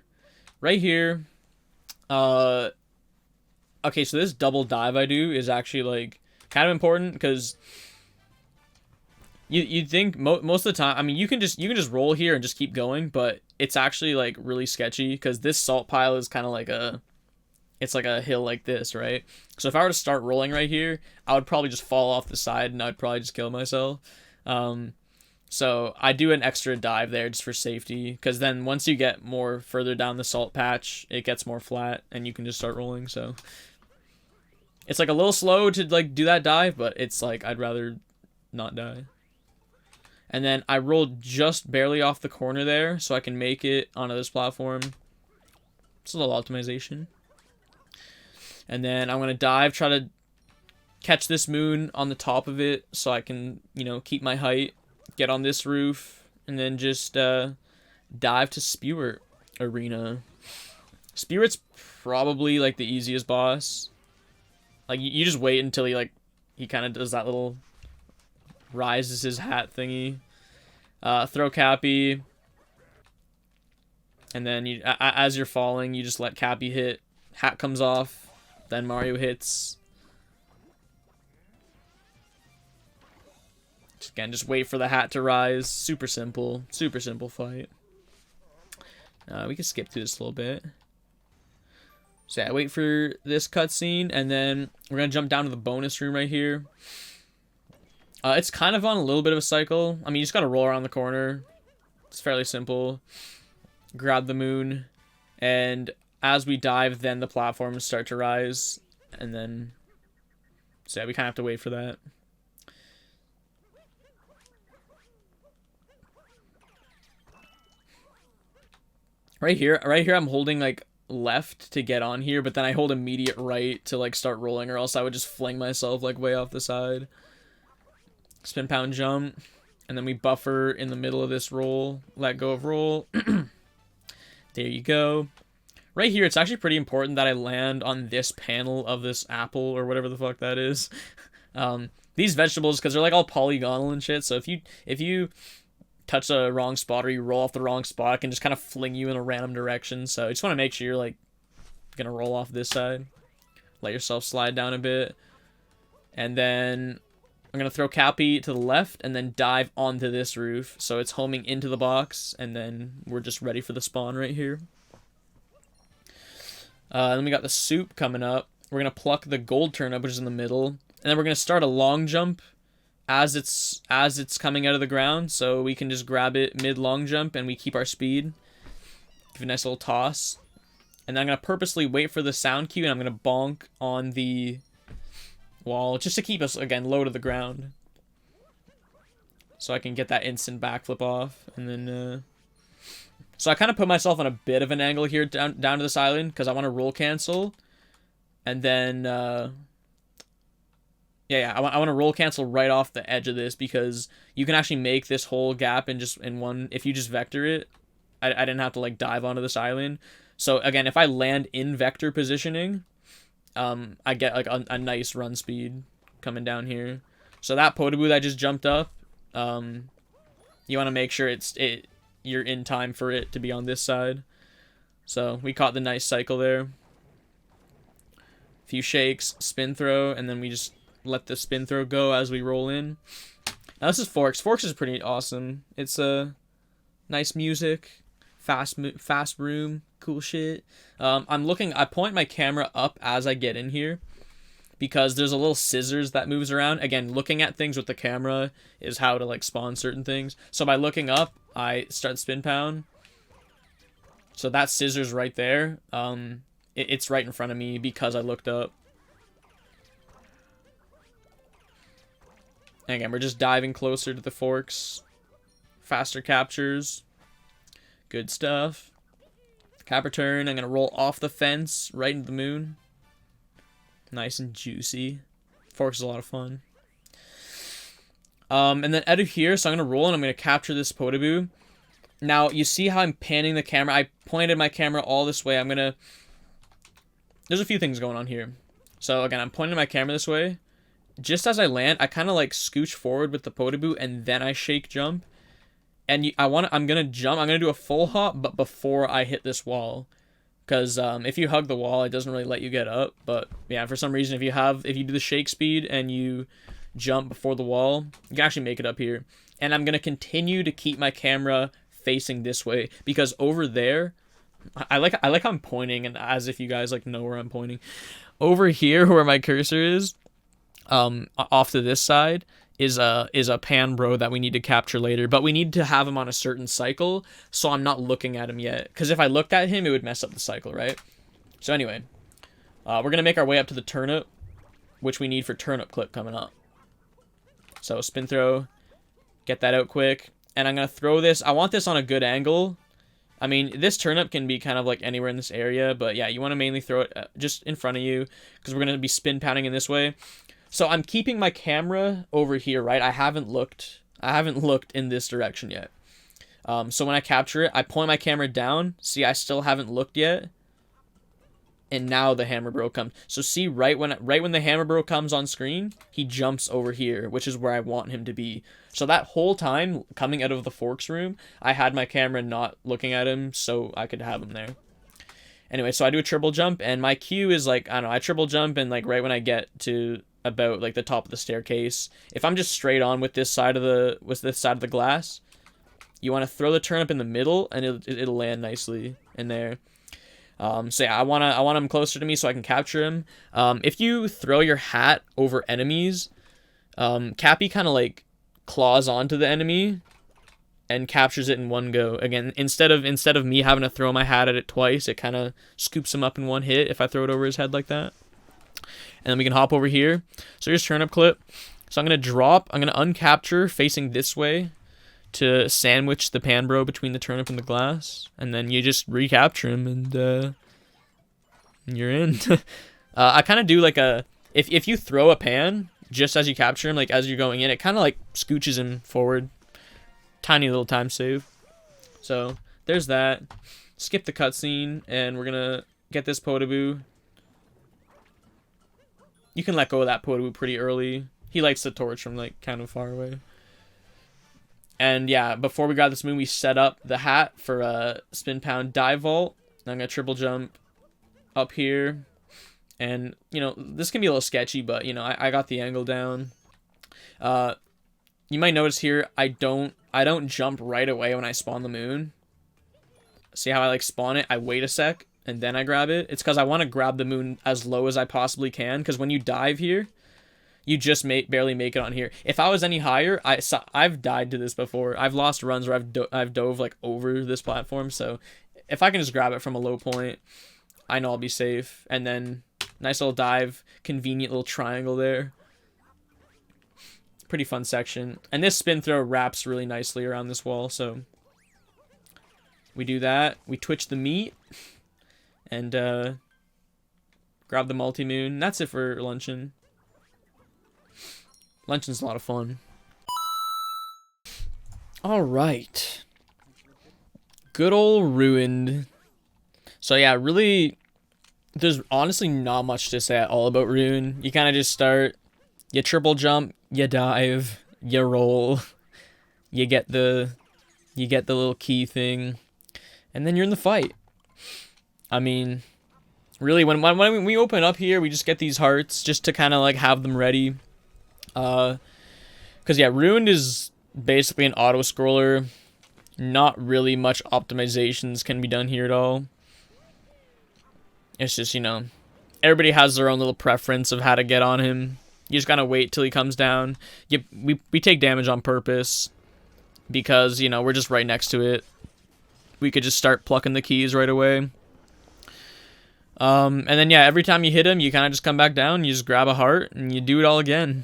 Right here, okay, so this double dive I do is actually, like, kind of important, because you'd think most of the time, I mean, you can just roll here and just keep going, but it's actually, like, really sketchy, because this salt pile is kind of like it's like a hill like this, right? So if I were to start rolling right here, I would probably just fall off the side, and I'd probably just kill myself. So I do an extra dive there just for safety, because then once you get more further down the salt patch, it gets more flat, and you can just start rolling. So it's like a little slow to like do that dive, but it's like I'd rather not die. And then I rolled just barely off the corner there, so I can make it onto this platform. It's a little optimization. And then I'm going to dive, try to catch this moon on the top of it, so I can, you know, keep my height, get on this roof, and then just dive to Spirit Arena. Spirit's probably, like, the easiest boss. Like, you just wait until he kind of does that little rises his hat thingy. Throw Cappy. And then as you're falling, you just let Cappy hit. Hat comes off. Then Mario hits. Again, just wait for the hat to rise. Super simple fight. We can skip through this a little bit. So yeah, wait for this cutscene, and then we're gonna jump down to the bonus room right here. It's kind of on a little bit of a cycle. I mean, you just gotta roll around the corner. It's fairly simple. Grab the moon, and as we dive, then the platforms start to rise, and then so yeah, we kind of have to wait for that. Right here, I'm holding, like, left to get on here, but then I hold immediate right to, like, start rolling, or else I would just fling myself, like, way off the side. Spin, pound, jump, and then we buffer in the middle of this roll, let go of roll. There you go. Right here, it's actually pretty important that I land on this panel of this apple, or whatever the fuck that is. These vegetables, because they're, like, all polygonal and shit, so if you touch a wrong spot or you roll off the wrong spot, it can just kind of fling you in a random direction. So you just want to make sure you're, like, gonna roll off this side. Let yourself slide down a bit. And then I'm gonna throw Cappy to the left and then dive onto this roof. So it's homing into the box, and then we're just ready for the spawn right here. Then we got the soup coming up. We're gonna pluck the gold turnip, which is in the middle. And then we're gonna start a long jump as it's coming out of the ground, so we can just grab it mid long jump and we keep our speed. Give it a nice little toss. And then I'm going to purposely wait for the sound cue, and I'm going to bonk on the wall just to keep us, again, low to the ground. So I can get that instant backflip off. And then, so I kind of put myself on a bit of an angle here down to this island, because I want to roll cancel. And then, yeah, I want to roll cancel right off the edge of this because you can actually make this whole gap in one, if you just vector it. I didn't have to like dive onto this island. So again, if I land in vector positioning, I get like a nice run speed coming down here. So that Podoboo that just jumped up, you want to make sure you're in time for it to be on this side. So we caught the nice cycle there. Few shakes, spin throw, and then we just let the spin throw go as we roll in. Now this is Forks. Forks is pretty awesome. It's a nice music, fast room, cool shit. I point my camera up as I get in here because there's a little scissors that moves around. Again, looking at things with the camera is how to like spawn certain things. So by looking up, I start spin pound. So that scissors right there. It's right in front of me because I looked up. And again, we're just diving closer to the forks. Faster captures. Good stuff. Capper turn. I'm going to roll off the fence right into the moon. Nice and juicy. Forks is a lot of fun. And then out of here, so I'm going to roll and I'm going to capture this Podoboo. Now, you see how I'm panning the camera? I pointed my camera all this way. There's a few things going on here. So, again, I'm pointing my camera this way. Just as I land, I kind of, like, scooch forward with the Podoboo, and then I shake jump. And I'm going to jump. I'm going to do a full hop, but before I hit this wall. Because if you hug the wall, it doesn't really let you get up. But, yeah, for some reason, if you do the shake speed and you jump before the wall, you can actually make it up here. And I'm going to continue to keep my camera facing this way. Because over there... I like how I'm pointing, and as if you guys like know where I'm pointing. Over here, where my cursor is, off to this side, is a pan bro that we need to capture later. But we need to have him on a certain cycle, so I'm not looking at him yet. Because if I looked at him, it would mess up the cycle, right? So anyway, we're gonna make our way up to the turnip, which we need for turnip clip coming up. So spin throw, get that out quick, and I'm gonna throw this. I want this on a good angle. I mean, this turnip can be kind of like anywhere in this area, but yeah, you want to mainly throw it just in front of you because we're going to be spin pounding in this way. So I'm keeping my camera over here, right? I haven't looked in this direction yet. So when I capture it, I point my camera down. See, I still haven't looked yet. And now the hammer bro comes. So see, right when the hammer bro comes on screen, he jumps over here, which is where I want him to be. So that whole time coming out of the forks room, I had my camera not looking at him so I could have him there. Anyway, so I do a triple jump, and my cue is like, I don't know, I triple jump, and like right when I get to about like the top of the staircase, if I'm just straight on with this side of the glass, you want to throw the turnip in the middle, and it'll land nicely in there. So yeah, I want him closer to me so I can capture him. If you throw your hat over enemies, Cappy kind of like claws onto the enemy and captures it in one go. Again, instead of me having to throw my hat at it twice, it kind of scoops him up in one hit if I throw it over his head like that. And then we can hop over here. So here's turnip clip. So I'm going to uncapture facing this way to sandwich the pan bro between the turnip and the glass, and then you just recapture him, and you're in. I kind of do like if you throw a pan just as you capture him, like as you're going in, it kind of like scooches him forward. Tiny little time save. So there's that. Skip the cutscene, and we're gonna get this Podoboo. You can let go of that Podoboo pretty early. He likes the torch from like kind of far away. And yeah, before we got this moon, we set up the hat for a spin pound dive vault. I'm going to triple jump up here. And, you know, this can be a little sketchy, but, you know, I got the angle down. You might notice here, I don't jump right away when I spawn the moon. See how I like spawn it? I wait a sec, and then I grab it. It's because I want to grab the moon as low as I possibly can, because when you dive here, you just barely make it on here. If I was any higher, I've died to this before. I've lost runs where I've dove like over this platform. So if I can just grab it from a low point, I know I'll be safe. And then nice little dive, convenient little triangle there. Pretty fun section. And this spin throw wraps really nicely around this wall. So we do that. We twitch the meat, and Grab the multi-moon. That's it for Luncheon. Luncheon's a lot of fun. Alright. Good old Ruined. So yeah, really, there's honestly not much to say at all about Rune. You kind of just start, you triple jump, you dive, you roll, you get the little key thing, and then you're in the fight. I mean, really, when we open up here, we just get these hearts just to kind of like have them ready. Because yeah, Ruined is basically an auto scroller. Not really much optimizations can be done here at all. It's just, you know, everybody has their own little preference of how to get on him. You just gotta wait till he comes down. We take damage on purpose because, you know, we're just right next to it. We could just start plucking the keys right away. And then, yeah, every time you hit him, you kind of just come back down, you just grab a heart, and you do it all again.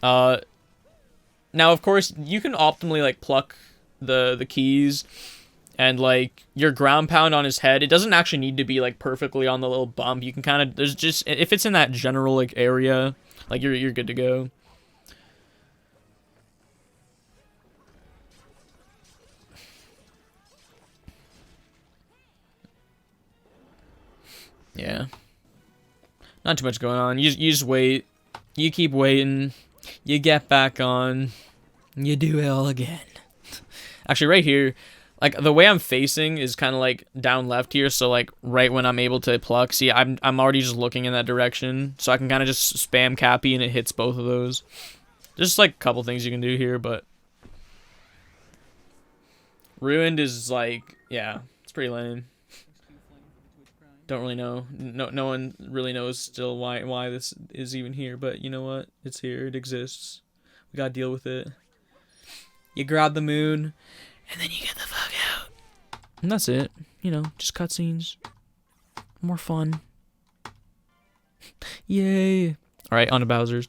Now, of course, you can optimally, like, pluck the keys, and, like, your ground pound on his head, it doesn't actually need to be, like, perfectly on the little bump. You can kind of, there's just, if it's in that general, like, area, like, you're good to go. Yeah. Not too much going on. You just wait. You keep waiting. You get back on. You do it all again. Actually, right here, like, the way I'm facing is kind of, like, down left here. So, like, right when I'm able to pluck. See, I'm already just looking in that direction. So I can kind of just spam Cappy and it hits both of those. There's just, like, a couple things you can do here, but Ruined is, like, yeah, it's pretty lame. Don't really know. No one really knows still why this is even here, but you know what? It's here. It exists. We gotta deal with it. You grab the moon, and then you get the fuck out. And that's it. You know, just cutscenes. More fun. Yay. Alright, on to Bowser's.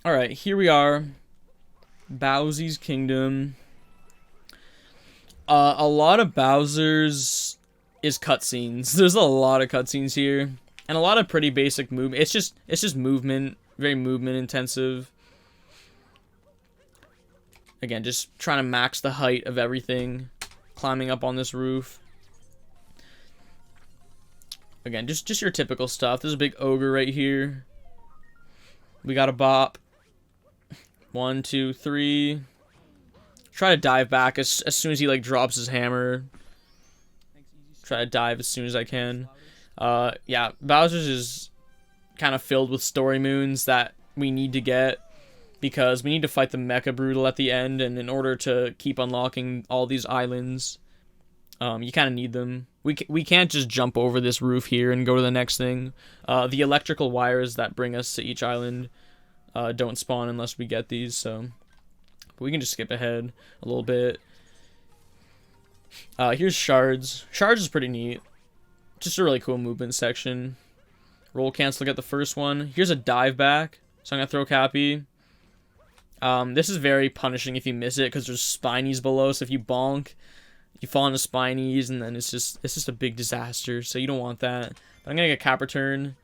Alright, here we are. Bowsy's Kingdom. A lot of Bowser's is cutscenes. There's a lot of cutscenes here, and a lot of pretty basic movement. It's just movement, very movement intensive. Again, just trying to max the height of everything, climbing up on this roof. Again, just your typical stuff. There's a big ogre right here. We got a bop. 1, 2, 3. Try to dive back as soon as he like drops his hammer. Try to dive as soon as I can. Yeah, Bowser's is kind of filled with story moons that we need to get because we need to fight the Mecha Brutal at the end, and in order to keep unlocking all these islands, you kind of need them. We can't just jump over this roof here and go to the next thing. The electrical wires that bring us to each island don't spawn unless we get these, so we can just skip ahead a little bit. Here's Shards. Shards is pretty neat. Just a really cool movement section. Roll cancel to get the first one. Here's a dive back. So I'm going to throw Cappy. This is very punishing if you miss it because there's spinies below. So if you bonk, you fall into spinies and then it's just a big disaster. So you don't want that. But I'm going to get Cap return.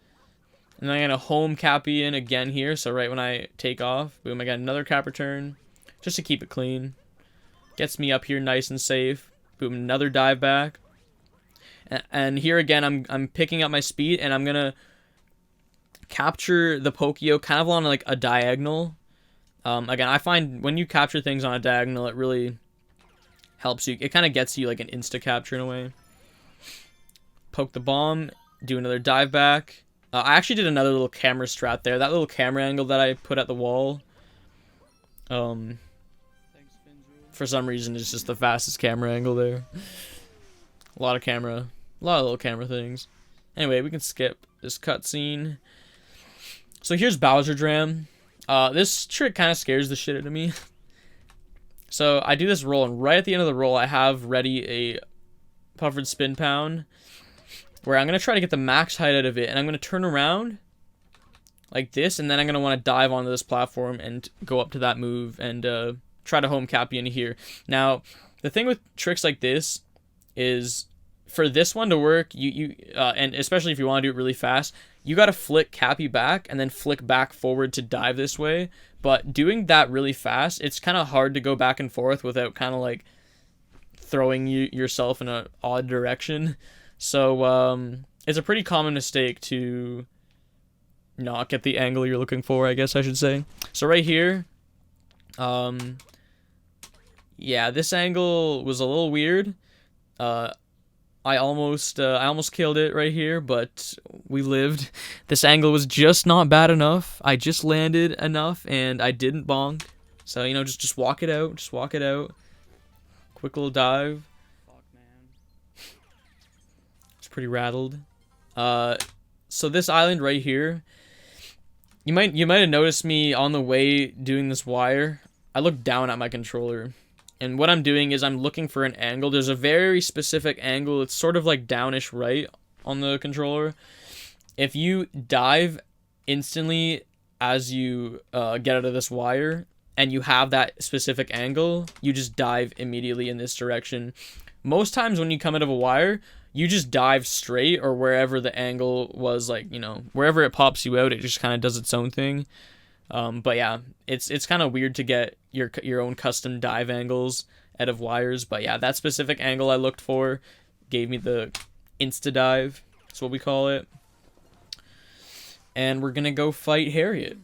And then I'm going to home Cappy in again here. So right when I take off, boom, I got another Cap return. Just to keep it clean. Gets me up here nice and safe. Boom, another dive back. And here again, I'm picking up my speed, and I'm going to capture the Pokio kind of on like a diagonal. Again, I find when you capture things on a diagonal, it really helps you. It kind of gets you like an insta-capture in a way. Poke the bomb, do another dive back. I actually did another little camera strat there. That little camera angle that I put at the wall. For some reason, it's just the fastest camera angle there. A lot of little camera things. Anyway, we can skip this cutscene. So here's Bowser Dram. This trick kind of scares the shit out of me. So I do this roll, and right at the end of the roll, I have ready a puffered spin pound, where I'm going to try to get the max height out of it, and I'm going to turn around like this, and then I'm going to want to dive onto this platform and go up to that move, and try to home Cappy into here. Now, the thing with tricks like this is for this one to work, and especially if you want to do it really fast, you got to flick Cappy back and then flick back forward to dive this way. But doing that really fast, it's kind of hard to go back and forth without kind of like throwing yourself in an odd direction. So it's a pretty common mistake to not get the angle you're looking for, I guess I should say. So right here, yeah, this angle was a little weird. I almost killed it right here, but we lived. This angle was just not bad enough. I just landed enough, and I didn't bonk. So, you know, just walk it out. Just walk it out. Quick little dive. Fuck, man. It's pretty rattled. So this island right here, you might have noticed me on the way doing this wire. I looked down at my controller. And what I'm doing is I'm looking for an angle. There's a very specific angle. It's sort of like downish right on the controller. If you dive instantly as you get out of this wire and you have that specific angle, you just dive immediately in this direction. Most times when you come out of a wire, you just dive straight or wherever the angle was, like, you know, wherever it pops you out, it just kind of does its own thing. But yeah, it's kind of weird to get your own custom dive angles out of wires. But yeah, that specific angle I looked for gave me the insta dive. That's what we call it. And we're gonna go fight Harriet.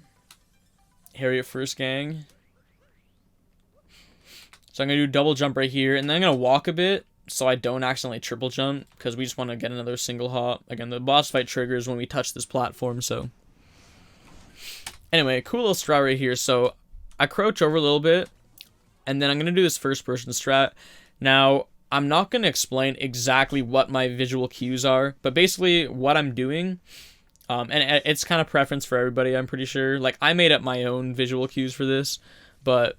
Harriet first gang. So I'm gonna do double jump right here, and then I'm gonna walk a bit so I don't accidentally triple jump, because we just want to get another single hop. Again, the boss fight triggers when we touch this platform, so. Anyway, cool little strat right here. So I crouch over a little bit, and then I'm going to do this first person strat. Now, I'm not going to explain exactly what my visual cues are, but basically what I'm doing, and it's kind of preference for everybody, I'm pretty sure. Like, I made up my own visual cues for this, but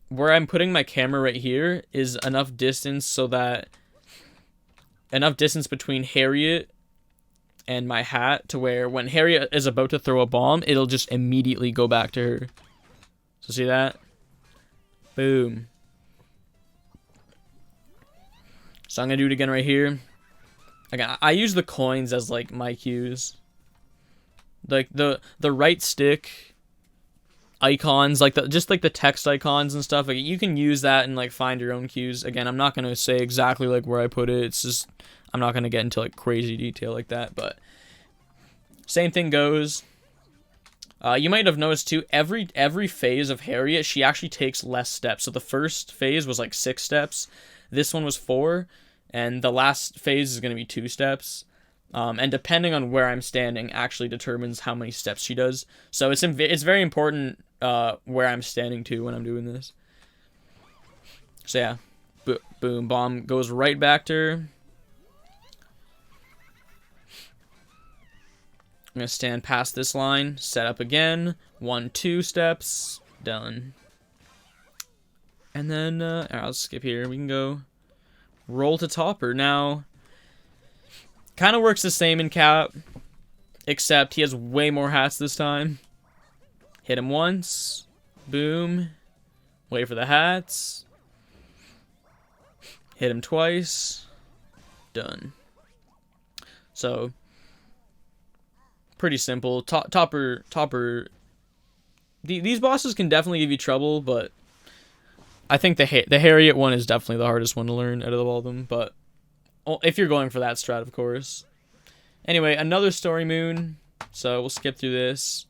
where I'm putting my camera right here is enough distance so that, enough distance between Harriet and my hat to where when Harriet is about to throw a bomb, it'll just immediately go back to her. So see that? Boom. So I'm gonna do it again right here. Again, I use the coins as like my cues. Like the right stick icons, like just like the text icons and stuff. Like you can use that and like find your own cues. Again, I'm not gonna say exactly like where I put it. It's just I'm not gonna get into like crazy detail like that, but same thing goes. You might have noticed too, every phase of Harriet, she actually takes less steps. So the first phase was like 6 steps. This one was 4, and the last phase is gonna be 2 steps. And depending on where I'm standing, actually determines how many steps she does. So it's very important where I'm standing too when I'm doing this. So yeah, boom, bomb goes right back to her. I'm going to stand past this line, set up again, 1, 2 steps, done. And then, I'll skip here, we can go roll to topper. Now, kind of works the same in Cap, except he has way more hats this time. Hit him once, boom, wait for the hats, hit him twice, done. So pretty simple. Topper. These bosses can definitely give you trouble, but I think the Harriet one is definitely the hardest one to learn out of all of them. But if you're going for that strat, of course. Anyway, another story moon. So we'll skip through this.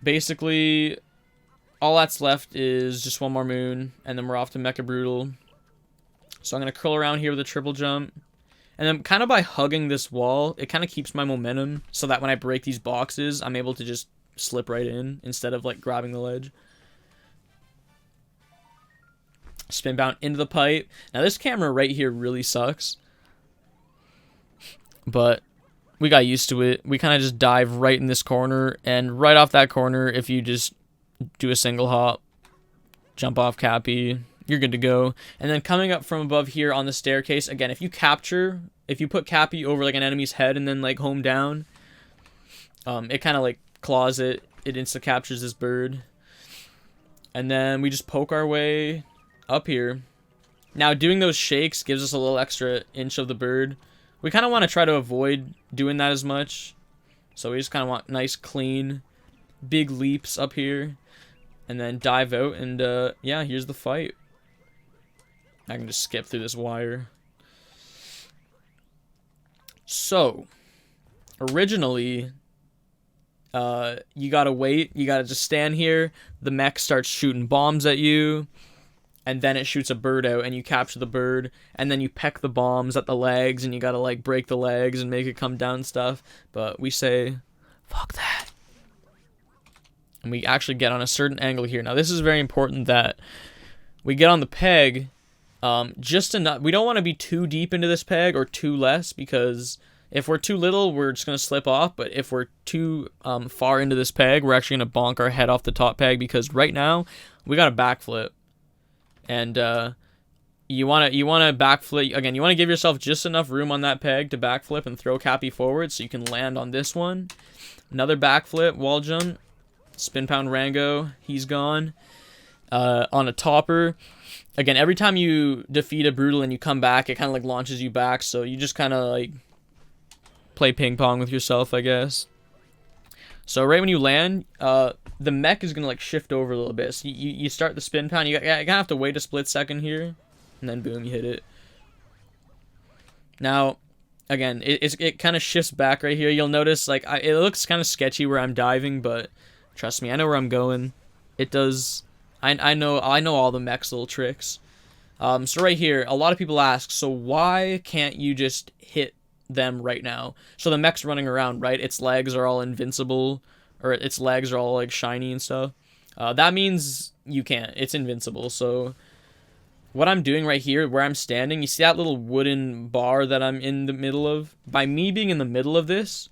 Basically, all that's left is just one more moon, and then we're off to Mecha Brutal. So I'm gonna curl around here with a triple jump. And then kind of by hugging this wall, it kind of keeps my momentum so that when I break these boxes, I'm able to just slip right in instead of like grabbing the ledge. Spin bound into the pipe. Now this camera right here really sucks. But we got used to it. We kind of just dive right in this corner. And right off that corner, if you just do a single hop, jump off Cappy, you're good to go. And then coming up from above here on the staircase, again, if you put Cappy over like an enemy's head and then like home down, it kind of like claws it insta captures this bird. And then we just poke our way up here. Now, doing those shakes gives us a little extra inch of the bird. We kind of want to try to avoid doing that as much. So we just kind of want nice, clean, big leaps up here. And then dive out, and yeah, here's the fight. I can just skip through this wire. So, originally, you gotta wait. You gotta just stand here. The mech starts shooting bombs at you, and then it shoots a bird out, and you capture the bird, and then you peck the bombs at the legs, and you gotta, like, break the legs and make it come down and stuff. But we say, fuck that. And we actually get on a certain angle here. Now, this is very important that we get on the peg just enough. We don't want to be too deep into this peg or too less, because if we're too little, we're just going to slip off. But if we're too far into this peg, we're actually going to bonk our head off the top peg, because right now we got a backflip. And you want to backflip. Again, you want to give yourself just enough room on that peg to backflip and throw Cappy forward so you can land on this one. Another backflip, wall jump. Spin pound Rango, he's gone. On a topper. Again, every time you defeat a brutal and you come back, it kind of like launches you back. So you just kind of like play ping pong with yourself, I guess. So right when you land, the mech is going to like shift over a little bit. So you start the spin pound. You kind of have to wait a split second here. And then boom, you hit it. Now, again, it kind of shifts back right here. You'll notice like it looks kind of sketchy where I'm diving, but trust me, I know where I'm going. It does. I know all the mech's little tricks. So right here, a lot of people ask, so why can't you just hit them right now? So the mech's running around, right? Its legs are all invincible, or its legs are all like shiny and stuff. That means you can't. It's invincible. So what I'm doing right here, where I'm standing, you see that little wooden bar that I'm in the middle of? By me being in the middle of this,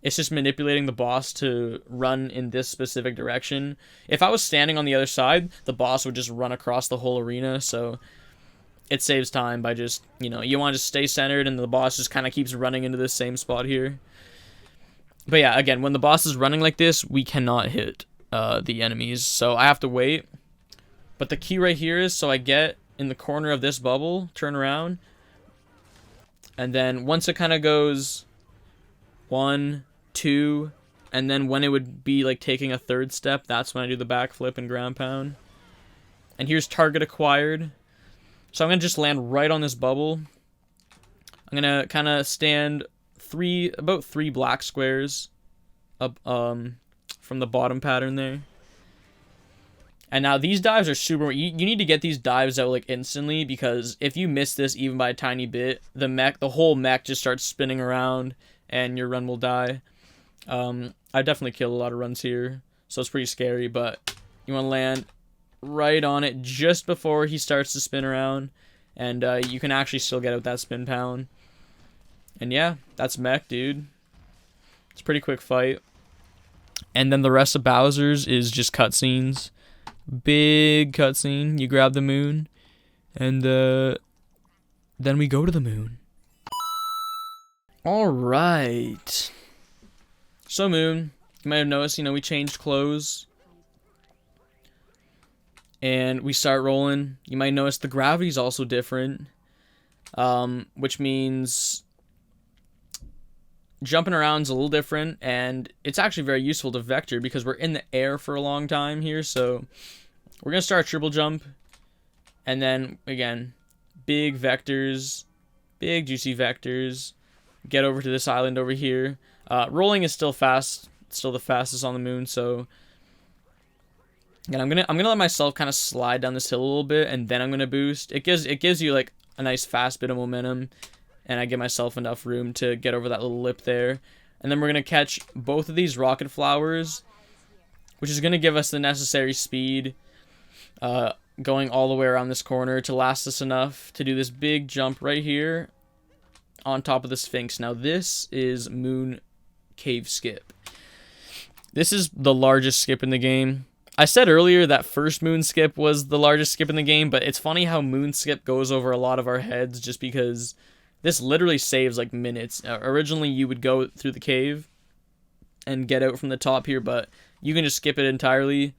it's just manipulating the boss to run in this specific direction. If I was standing on the other side, the boss would just run across the whole arena, so it saves time by just, you know, you want to just stay centered and the boss just kind of keeps running into this same spot here. But yeah, again, when the boss is running like this, we cannot hit the enemies, so I have to wait. But the key right here is, so I get in the corner of this bubble, turn around, and then once it kind of goes 1, 2, and then when it would be like taking a third step, that's when I do the backflip and ground pound. And here's target acquired. So I'm gonna just land right on this bubble. I'm gonna kind of stand about three black squares up from the bottom pattern there. And now these dives are super. You need to get these dives out like instantly, because if you miss this even by a tiny bit, the whole mech just starts spinning around and your run will die. I definitely killed a lot of runs here, so it's pretty scary, but you want to land right on it just before he starts to spin around, and you can actually still get out that spin pound. And yeah, that's mech, dude. It's a pretty quick fight. And then the rest of Bowser's is just cutscenes. Big cutscene. You grab the moon, and then we go to the moon. Alright. So moon, you might have noticed, you know, we changed clothes. And we start rolling. You might notice the gravity's also different. Which means jumping around's a little different, and it's actually very useful to vector because we're in the air for a long time here. So we're gonna start a triple jump, and then again, big vectors, big juicy vectors. Get over to this island over here. Rolling is still fast, it's still the fastest on the moon. So again, I'm gonna let myself kind of slide down this hill a little bit, and then I'm gonna boost. It gives you like a nice fast bit of momentum. And I give myself enough room to get over that little lip there. And then we're going to catch both of these rocket flowers, which is going to give us the necessary speed going all the way around this corner to last us enough to do this big jump right here on top of the Sphinx. Now this is Moon Cave Skip. This is the largest skip in the game. I said earlier that first Moon Skip was the largest skip in the game, but it's funny how Moon Skip goes over a lot of our heads just because this literally saves like minutes. Originally, you would go through the cave and get out from the top here, but you can just skip it entirely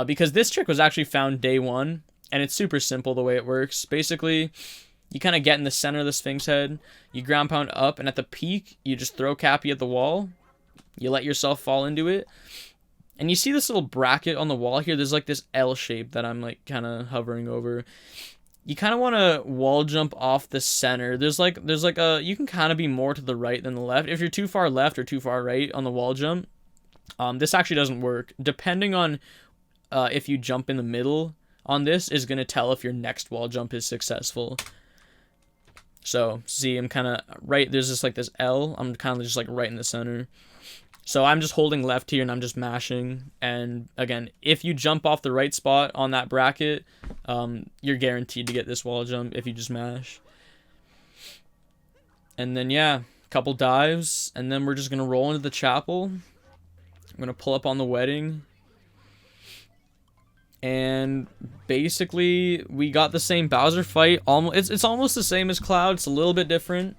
because this trick was actually found day one. And it's super simple the way it works. Basically, you kind of get in the center of the Sphinx head, you ground pound up, and at the peak, you just throw Cappy at the wall. You let yourself fall into it. And you see this little bracket on the wall here. There's like this L shape that I'm like kind of hovering over. You kind of want to wall jump off the center. There's like a, you can kind of be more to the right than the left. If you're too far left or too far right on the wall jump, this actually doesn't work. Depending on if you jump in the middle on this is going to tell if your next wall jump is successful. So see, I'm kind of right. There's just like this L. I'm kind of just like right in the center. So I'm just holding left here and I'm just mashing. And again, if you jump off the right spot on that bracket, you're guaranteed to get this wall jump if you just mash. And then, yeah, a couple dives. And then we're just going to roll into the chapel. I'm going to pull up on the wedding. And basically, we got the same Bowser fight. It's almost the same as Cloud. It's a little bit different.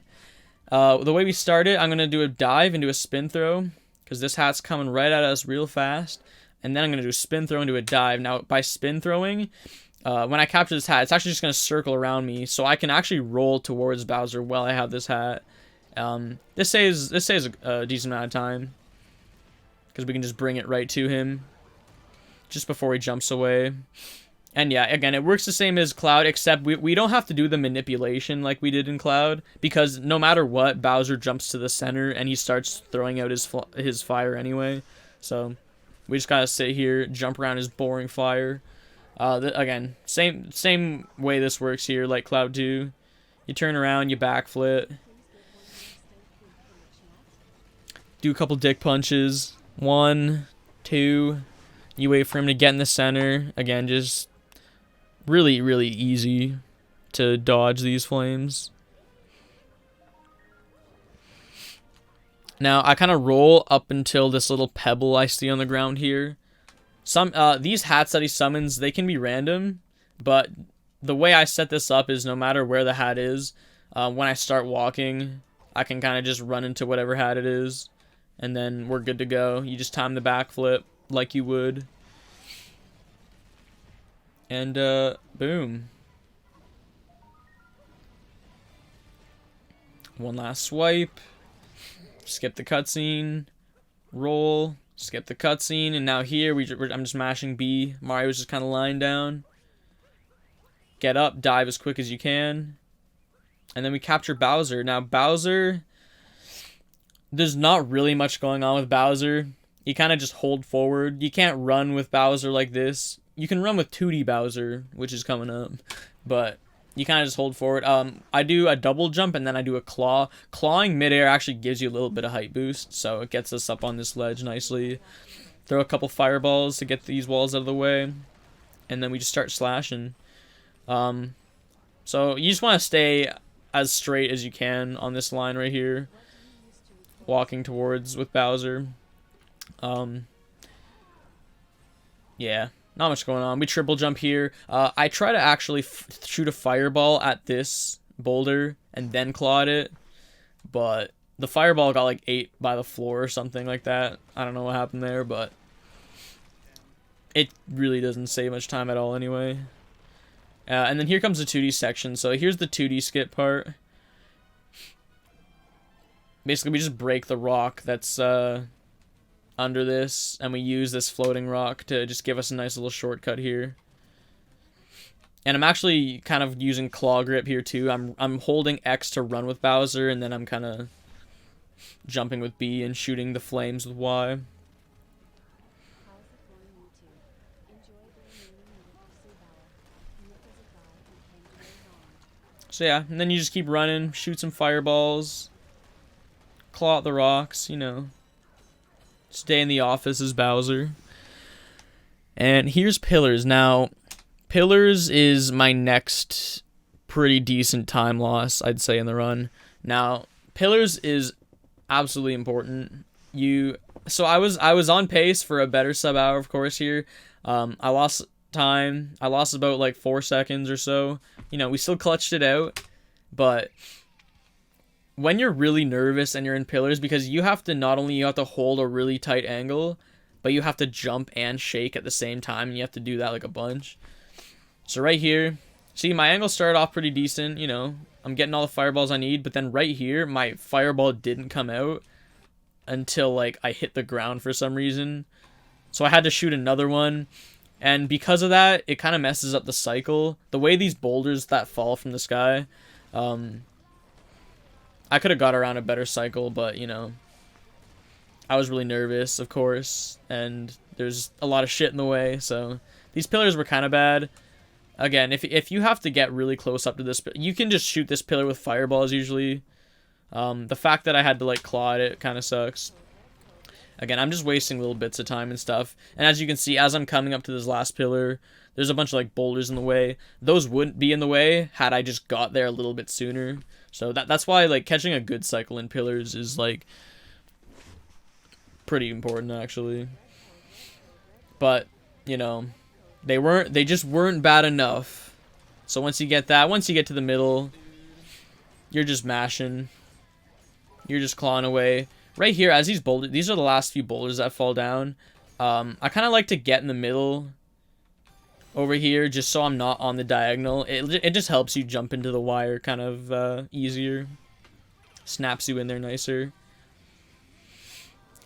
The way we start it, I'm going to do a dive into a spin throw, because this hat's coming right at us real fast. And then I'm going to do a spin throw into a dive. Now, by spin throwing, when I capture this hat, it's actually just going to circle around me, so I can actually roll towards Bowser while I have this hat. This saves a decent amount of time, because we can just bring it right to him just before he jumps away. And yeah, again, it works the same as Cloud, except we don't have to do the manipulation like we did in Cloud, because no matter what, Bowser jumps to the center and he starts throwing out his fire anyway. So we just gotta sit here, jump around his boring fire. Again, same way this works here, like Cloud 2. You turn around, you backflip, do a couple dick punches. 1, 2. You wait for him to get in the center. Again, just really, really easy to dodge these flames. Now, I kind of roll up until this little pebble I see on the ground here. These hats that he summons, they can be random, but the way I set this up is no matter where the hat is, when I start walking, I can kind of just run into whatever hat it is, and then we're good to go. You just time the backflip like you would. And, boom. One last swipe. Skip the cutscene. Roll. Skip the cutscene. And now here, I'm just mashing B. Mario's just kind of lying down. Get up. Dive as quick as you can. And then we capture Bowser. Now, Bowser, there's not really much going on with Bowser. You kind of just hold forward. You can't run with Bowser like this. You can run with 2D Bowser, which is coming up, but you kind of just hold forward. I do a double jump and then I do a claw. Clawing midair actually gives you a little bit of height boost, so it gets us up on this ledge nicely. Throw a couple fireballs to get these walls out of the way, and then we just start slashing. So you just want to stay as straight as you can on this line right here, walking towards with Bowser. Yeah, not much going on. We triple jump here. I try to actually shoot a fireball at this boulder and then claw at it, but the fireball got like ate by the floor or something like that. I don't know what happened there, but it really doesn't save much time at all anyway. And then here comes the 2D section. So here's the 2D skip part. Basically, we just break the rock that's under this, and we use this floating rock to just give us a nice little shortcut here. And I'm actually kind of using claw grip here too. I'm holding X to run with Bowser, and then I'm kind of jumping with B and shooting the flames with Y. So yeah, and then you just keep running, shoot some fireballs, claw at the rocks, you know. Stay in the office as Bowser. And here's Pillars. Now, Pillars is my next pretty decent time loss, I'd say, in the run. Now, Pillars is absolutely important. So I was on pace for a better sub hour, of course, here. I lost time. I lost about like 4 seconds or so. You know, we still clutched it out, but when you're really nervous and you're in Pillars, because you have to hold a really tight angle, but you have to jump and shake at the same time, and you have to do that like a bunch. So right here, see, my angle started off pretty decent, you know. I'm getting all the fireballs I need, but then right here, my fireball didn't come out until, like, I hit the ground for some reason. So I had to shoot another one. And because of that, it kind of messes up the cycle. The way these boulders that fall from the sky, I could have got around a better cycle, but, you know, I was really nervous, of course, and there's a lot of shit in the way, so these pillars were kind of bad. Again, if you have to get really close up to this, you can just shoot this pillar with fireballs usually. The fact that I had to, like, claw at it kind of sucks. Again, I'm just wasting little bits of time and stuff. And as you can see, as I'm coming up to this last pillar, there's a bunch of, like, boulders in the way. Those wouldn't be in the way had I just got there a little bit sooner. So that's why, like, catching a good cycle in pillars is, like, pretty important, actually. But, you know, they just weren't bad enough. So once you get to the middle, you're just mashing. You're just clawing away. Right here, as these boulders, these are the last few boulders that fall down. I kind of like to get in the middle over here, just so I'm not on the diagonal. It just helps you jump into the wire kind of easier. Snaps you in there nicer.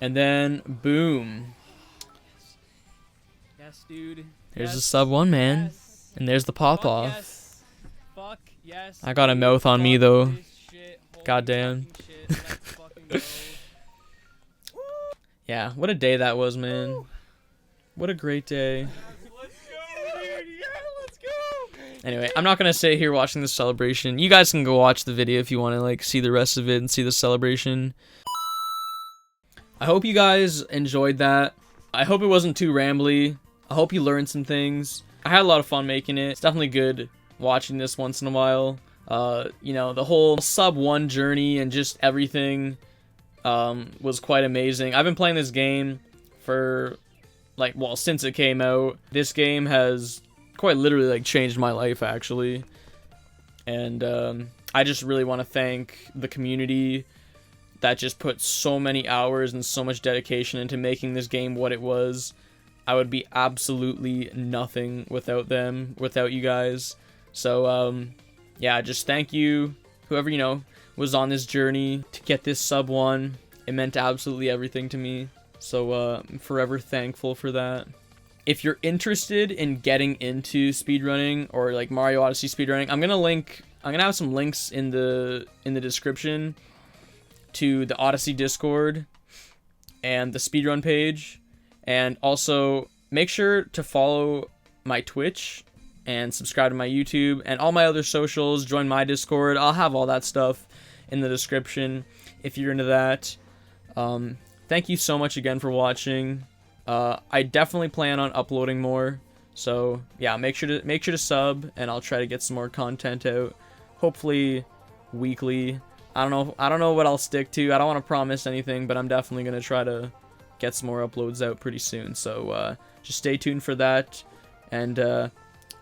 And then, boom. Yes, dude. There's yes. the sub 1, man. Yes. And there's the pop-off. Yes. Fuck yes. I got a mouth on me, though. Goddamn. Yeah, what a day that was, man. What a great day. Let's go, dude. Yeah, let's go. Anyway, I'm not going to sit here watching the celebration. You guys can go watch the video if you want to, like, see the rest of it and see the celebration. I hope you guys enjoyed that. I hope it wasn't too rambly. I hope you learned some things. I had a lot of fun making it. It's definitely good watching this once in a while. You know, the whole sub 1 journey and just everything was quite amazing. I've been playing this game for, like, well, since it came out. This game has quite literally, like, changed my life, actually. And I just really want to thank the community that just put so many hours and so much dedication into making this game what it was. I would be absolutely nothing without them, without you guys. So, yeah, just thank you, whoever, you know, was on this journey to get this sub 1. It meant absolutely everything to me. So, I'm forever thankful for that. If you're interested in getting into speedrunning or, like, Mario Odyssey speedrunning, I'm gonna have some links in the description to the Odyssey Discord and the speedrun page. And also, make sure to follow my Twitch and subscribe to my YouTube and all my other socials. Join my Discord. I'll have all that stuff in the description if you're into that. Thank you so much again for watching. I definitely plan on uploading more. So yeah, make sure to sub, and I'll try to get some more content out. Hopefully weekly. I don't know what I'll stick to. I don't want to promise anything, but I'm definitely gonna try to get some more uploads out pretty soon. So just stay tuned for that. And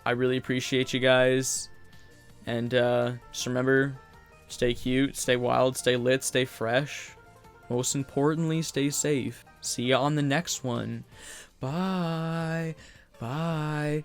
I really appreciate you guys. And just remember, stay cute, stay wild, stay lit, stay fresh. Most importantly, stay safe. See ya on the next one. Bye. Bye.